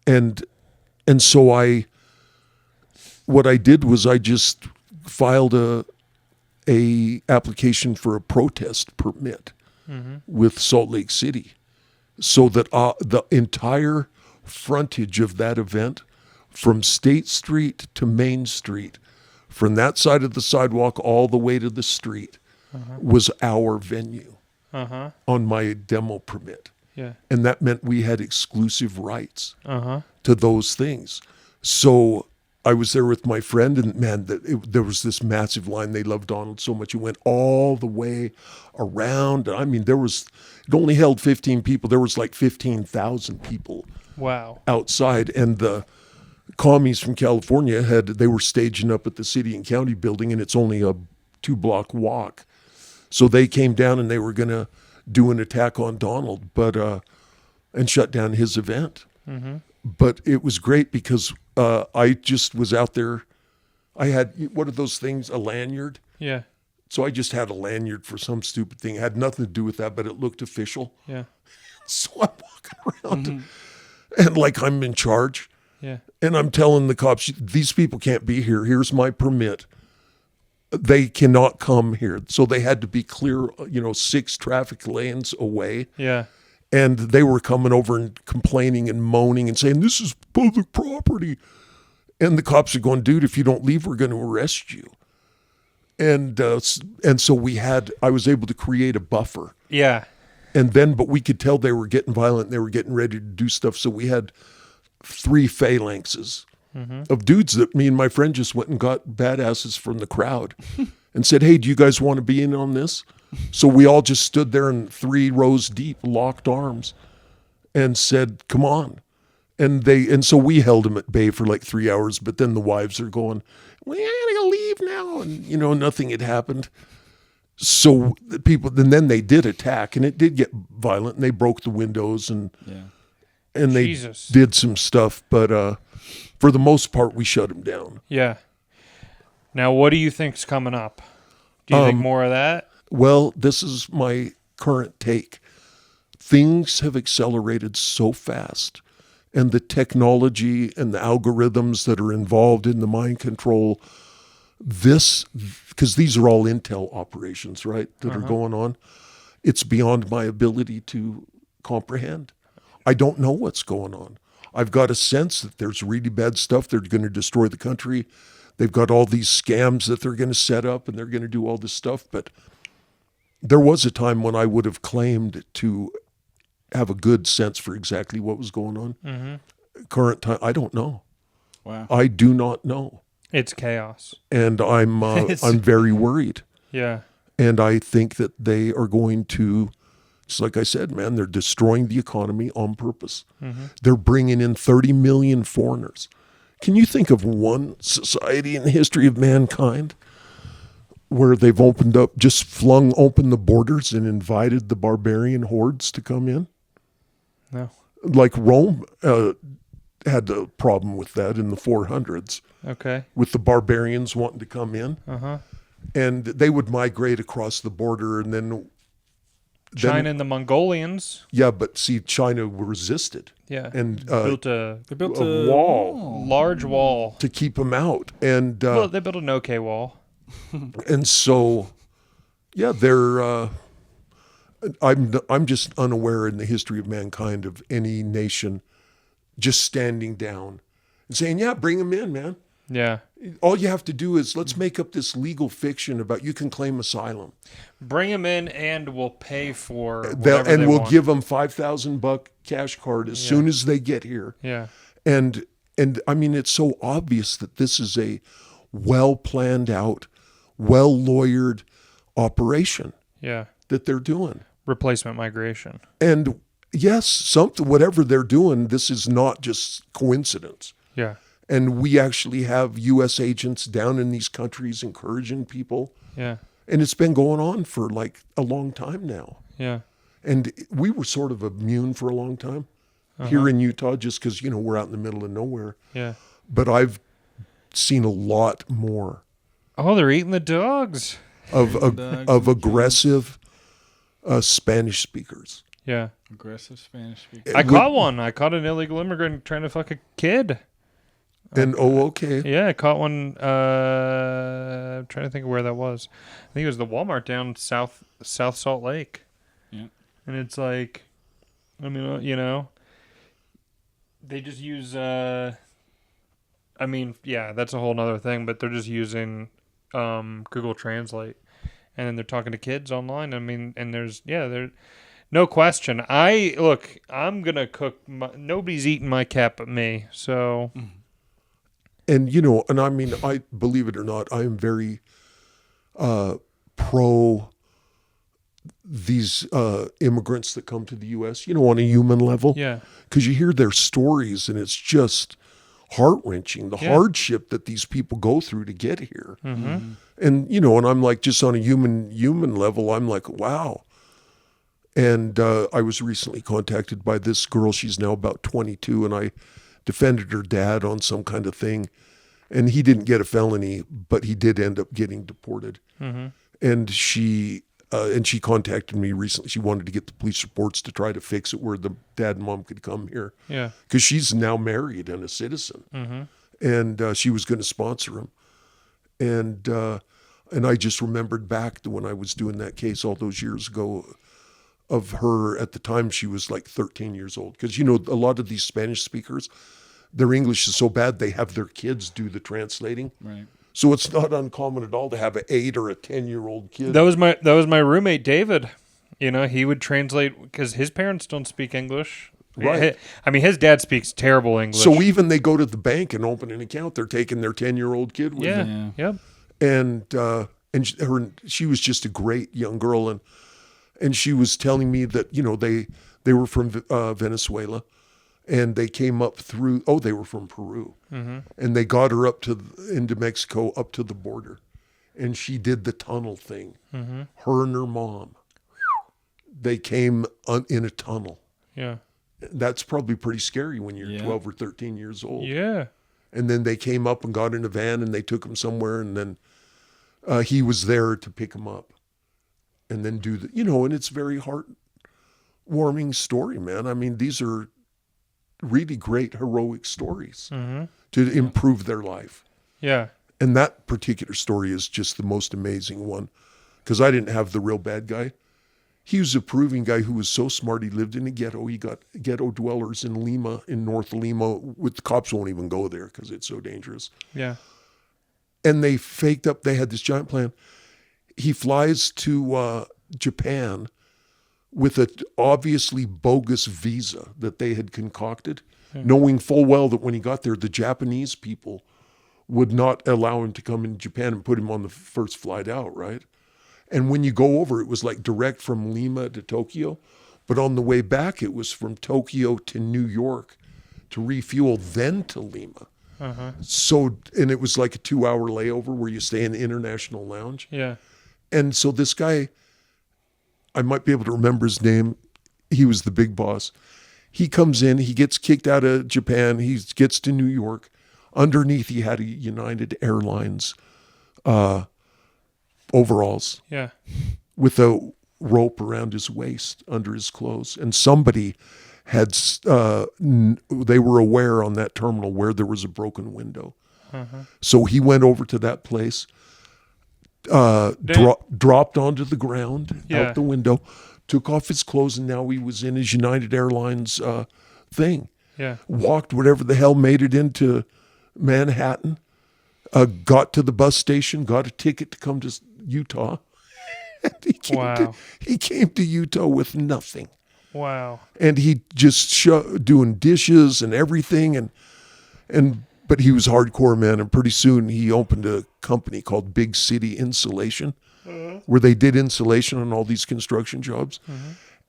And so what I did was I just filed a application for a protest permit with Salt Lake City, so that the entire frontage of that event, from State Street to Main Street, from that side of the sidewalk all the way to the street, was our venue on my demo permit. Yeah. And that meant we had exclusive rights to those things. So I was there with my friend, and man, there was this massive line. They loved Donald so much. It went all the way around. I mean, it only held 15 people. There was like 15,000 people. Wow. Outside. And the commies from California they were staging up at the city and county building, and it's only a 2-block walk. So they came down and they were going to do an attack on Donald, and shut down his event. But it was great because I just was out there. I had, what are those things, a lanyard? Yeah. So I just had a lanyard for some stupid thing. It had nothing to do with that, but it looked official. Yeah. So I'm walking around and like I'm in charge. Yeah. And I'm telling the cops, these people can't be here. Here's my permit. They cannot come here. So they had to be clear, 6 traffic lanes away. Yeah. And they were coming over and complaining and moaning and saying, this is public property. And the cops are going, dude, if you don't leave, we're going to arrest you. And so I was able to create a buffer. Yeah. But we could tell they were getting violent and they were getting ready to do stuff. So we had 3 phalanxes of dudes that me and my friend just went and got badasses from the crowd and said, hey, do you guys want to be in on this? So we all just stood there in 3 rows deep, locked arms, and said, come on. And so we held them at bay for like 3 hours, but then the wives are going, we gotta leave now. And, nothing had happened. So then they did attack, and it did get violent, and they broke the windows and they Jesus. did some stuff. But for the most part, we shut them down. Yeah. Now, what do you think's coming up? Do you think more of that? Well, this is my current take. Things have accelerated so fast, and the technology and the algorithms that are involved in the mind control, because these are all intel operations, right, that are going on, it's beyond my ability to comprehend. I don't know what's going on. I've got a sense that there's really bad stuff. They're going to destroy the country. They've got all these scams that they're going to set up, and they're going to do all this stuff. But there was a time when I would have claimed to have a good sense for exactly what was going on. Current time, I don't know. Wow. I do not know. It's chaos. And I'm very worried. Yeah. And I think that they are going to, it's like I said, man, they're destroying the economy on purpose. They're bringing in 30 million foreigners. Can you think of one society in the history of mankind where they've flung open the borders and invited the barbarian hordes to come in? No. Like Rome had a problem with that in the 400s. Okay. With the barbarians wanting to come in. And they would migrate across the border, and then China and the Mongolians. Yeah, but see, China resisted. Yeah. And they built a wall. Large wall. To keep them out. And well, they built an okay wall. And so, yeah, they're... I'm just unaware in the history of mankind of any nation just standing down and saying, yeah, bring them in, man. Yeah. All you have to do is let's make up this legal fiction about you can claim asylum. Bring them in, and we'll pay for whatever and they we'll want. give them $5,000 cash card as soon as they get here. Yeah. And I mean, it's so obvious that this is a well planned out, well lawyered operation. Yeah. That they're doing. Replacement migration. And yes, something, whatever they're doing, this is not just coincidence. Yeah. And we actually have U.S. agents down in these countries encouraging people. Yeah. And it's been going on for like a long time now. Yeah. And we were sort of immune for a long time here in Utah, just because, we're out in the middle of nowhere. Yeah. But I've seen a lot more Oh, they're eating the dogs. of Dogs of and aggressive Spanish speakers. Yeah. Aggressive Spanish speaker. I caught one. I caught an illegal immigrant trying to fuck a kid. And okay. Yeah, I caught one. I'm trying to think of where that was. I think it was the Walmart down South Salt Lake. Yeah. And it's like, I mean, they just use. I mean, yeah, that's a whole nother thing. But they're just using Google Translate, and then they're talking to kids online. I mean, and there's no question. I'm gonna cook. Nobody's eating my cat but me. So. And, and I mean, I believe it or not, I am very pro these immigrants that come to the U.S., on a human level. Yeah. Because you hear their stories and it's just heart-wrenching, the hardship that these people go through to get here. Mm-hmm. And, and I'm like, just on a human level, I'm like, wow. And I was recently contacted by this girl. She's now about 22, and I defended her dad on some kind of thing, and he didn't get a felony, but he did end up getting deported. Mm-hmm. And she contacted me recently. She wanted to get the police reports to try to fix it where the dad and mom could come here. Yeah. Because she's now married and a citizen, and she was going to sponsor him. And I just remembered back to when I was doing that case all those years ago. Of her at the time, she was like 13 years old. Because, a lot of these Spanish speakers, their English is so bad, they have their kids do the translating. Right. So it's not uncommon at all to have an 8 or a 10-year-old kid. That was my roommate, David. He would translate because his parents don't speak English. Right. I mean, his dad speaks terrible English. So even they go to the bank and open an account, they're taking their 10-year-old kid with them. Yeah. And she was just a great young girl. And she was telling me that, they were from Venezuela, and they came up through, they were from Peru. Mm-hmm. And they got her into Mexico, up to the border. And she did the tunnel thing. Mm-hmm. Her and her mom, they came in a tunnel. Yeah. That's probably pretty scary when you're Yeah. 12 or 13 years old. Yeah. And then they came up and got in a van, and they took him somewhere, and then he was there to pick him up. And then do the, and it's very heartwarming story, man. I mean, these are really great, heroic stories to improve their life. Yeah. And that particular story is just the most amazing one, because I didn't have the real bad guy. He was a Peruvian guy who was so smart. He lived in a ghetto. He got ghetto dwellers in Lima, in North Lima, with the cops won't even go there because it's so dangerous. Yeah. And they faked up, they had this giant plan. He flies to Japan with an obviously bogus visa that they had concocted, knowing full well that when he got there, the Japanese people would not allow him to come in Japan and put him on the first flight out, right? And when you go over, it was like direct from Lima to Tokyo. But on the way back, it was from Tokyo to New York to refuel, then to Lima. So, and it was like a 2-hour layover where you stay in the International Lounge. Yeah. And so this guy, I might be able to remember his name. He was the big boss. He comes in, he gets kicked out of Japan. He gets to New York. Underneath, he had a United Airlines overalls Yeah. with a rope around his waist under his clothes. And somebody had, they were aware on that terminal where there was a broken window. So he went over to that place, dropped onto the ground out the window, took off his clothes, and now he was in his United Airlines thing. Yeah. Walked whatever the hell, made it into Manhattan, got to the bus station, got a ticket to come to Utah. And he came to Utah with nothing. Wow. And he just doing dishes and everything, but he was hardcore, man. And pretty soon he opened a company called Big City Insulation, where they did insulation on all these construction jobs.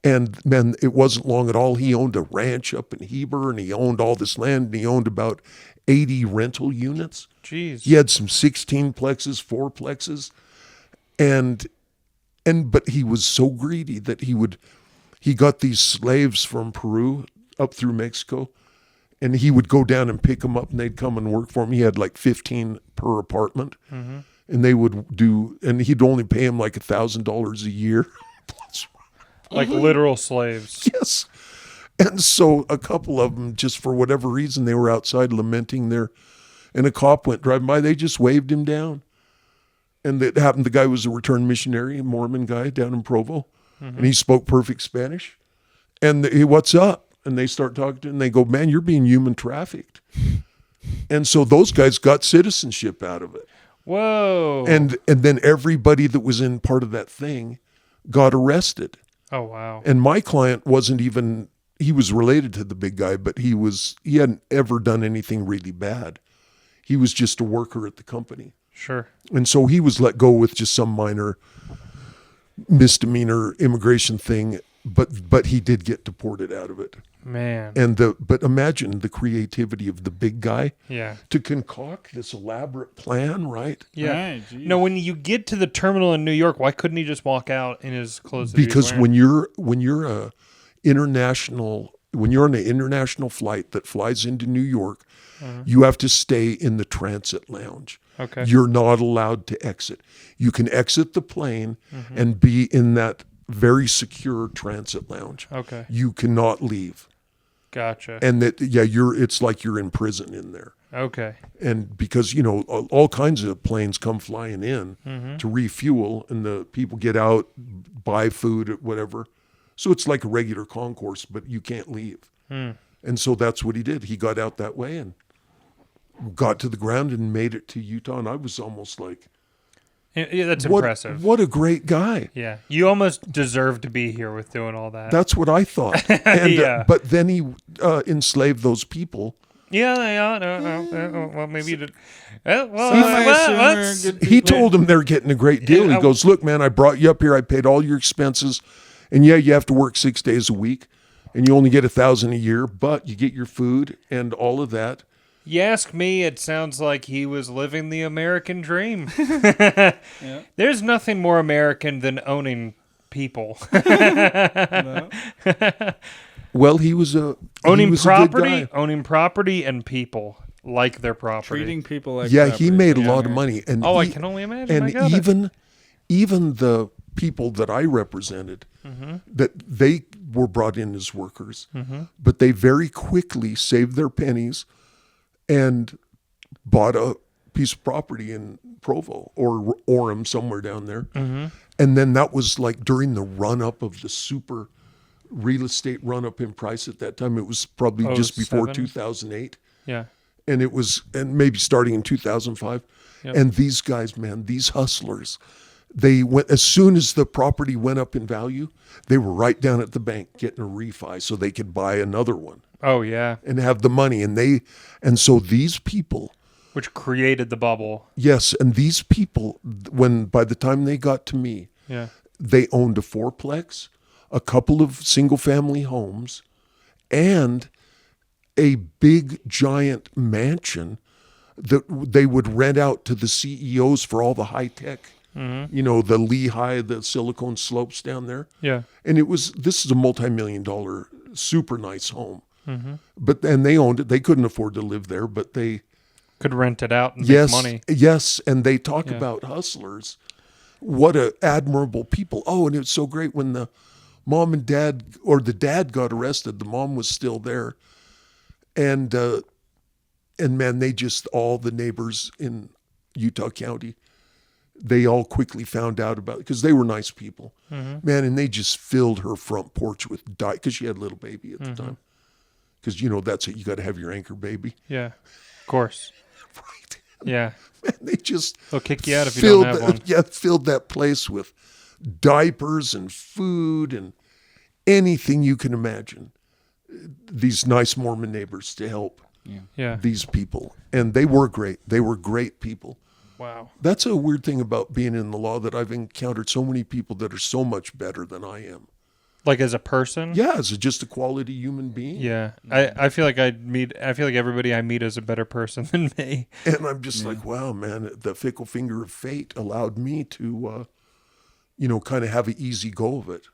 And man, it wasn't long at all. He owned a ranch up in Heber, and he owned all this land, and he owned about 80 rental units. Jeez. He had some 16 plexes, 4-plexes, but he was so greedy that he got these slaves from Peru up through Mexico, and he would go down and pick them up, and they'd come and work for him. He had like 15 per apartment, and they would and he'd only pay him like $1,000 a year. Like literal slaves. Yes. And so a couple of them, just for whatever reason, they were outside lamenting and a cop went driving by. They just waved him down. And it happened, the guy was a returned missionary, a Mormon guy down in Provo. And he spoke perfect Spanish. And he, what's up? And they start talking to him, and they go, man, you're being human trafficked. And so those guys got citizenship out of it. Whoa. And then everybody that was in part of that thing got arrested. Oh, wow. And my client wasn't even, he was related to the big guy, but he hadn't ever done anything really bad. He was just a worker at the company. Sure. And so he was let go with just some minor misdemeanor immigration thing, but he did get deported out of it. Man. But imagine the creativity of the big guy. Yeah. To concoct this elaborate plan, right? Yeah. Right, geez. No, when you get to the terminal in New York, why couldn't he just walk out in his clothes? That Because he was wearing? when you're on an international flight that flies into New York, you have to stay in the transit lounge. Okay. You're not allowed to exit. You can exit the plane and be in that very secure transit lounge. Okay. You cannot leave. Gotcha. And it's like you're in prison in there. Okay. And because, all kinds of planes come flying in to refuel, and the people get out, buy food, whatever. So it's like a regular concourse, but you can't leave. And so that's what he did. He got out that way and got to the ground and made it to Utah. And I was almost like, Yeah, that's impressive. What a great guy. Yeah. You almost deserve to be here with doing all that. That's what I thought. And, Yeah. But then he enslaved those people. Yeah. No. Well, maybe you did. He told them they're getting a great deal. He goes, look, man, I brought you up here. I paid all your expenses. And yeah, you have to work 6 days a week. And you only get $1,000 a year, but you get your food and all of that. You ask me, it sounds like he was living the American dream. Yeah. There's nothing more American than owning people. No. Well, he was a owning he was a good property, guy. owning property and people like their property. Treating people like Yeah, property. he made a Yeah, lot of right. money. And I can only imagine. My And God. even the people that I represented, that they were brought in as workers, but they very quickly saved their pennies and bought a piece of property in Provo or Orem, somewhere down there. And then that was like during the run-up of the super real estate run-up in price at that time. It was probably just before 07? 2008. Yeah. And maybe starting in 2005. Yep. And these guys, man, these hustlers, they went, as soon as the property went up in value, they were right down at the bank getting a refi so they could buy another one Oh, yeah. and have the money. And so these people, Which created the bubble. yes, and these people, by the time they got to me, Yeah. they owned a 4-plex, a couple of single-family homes, and a big, giant mansion that they would rent out to the CEOs for all the high-tech, the Lehigh, the Silicon Slopes down there. Yeah. And this is a multi-million-dollar, super nice home. And they owned it. They couldn't afford to live there, but they... Could rent it out and Yes, make money. yes, and they talk Yeah. about hustlers. What a admirable people. Oh, and it's so great when the mom and dad, or the dad got arrested, the mom was still there. And man, all the neighbors in Utah County, they all quickly found out about it because they were nice people. Man, and they just filled her front porch with dye because she had a little baby at the time. Because, that's it. You got to have your anchor baby. Yeah. Of course. Right. Yeah. Man, they just They'll kick you out if you don't have one. Yeah, filled that place with diapers and food and anything you can imagine. These nice Mormon neighbors to help Yeah. these people. And they were great. They were great people. Wow. That's a weird thing about being in the law, that I've encountered so many people that are so much better than I am. Like as a person? Yeah, as just a quality human being. Yeah. I feel like I feel like everybody I meet is a better person than me. And I'm just like, wow, man, the fickle finger of fate allowed me to, kind of have an easy go of it.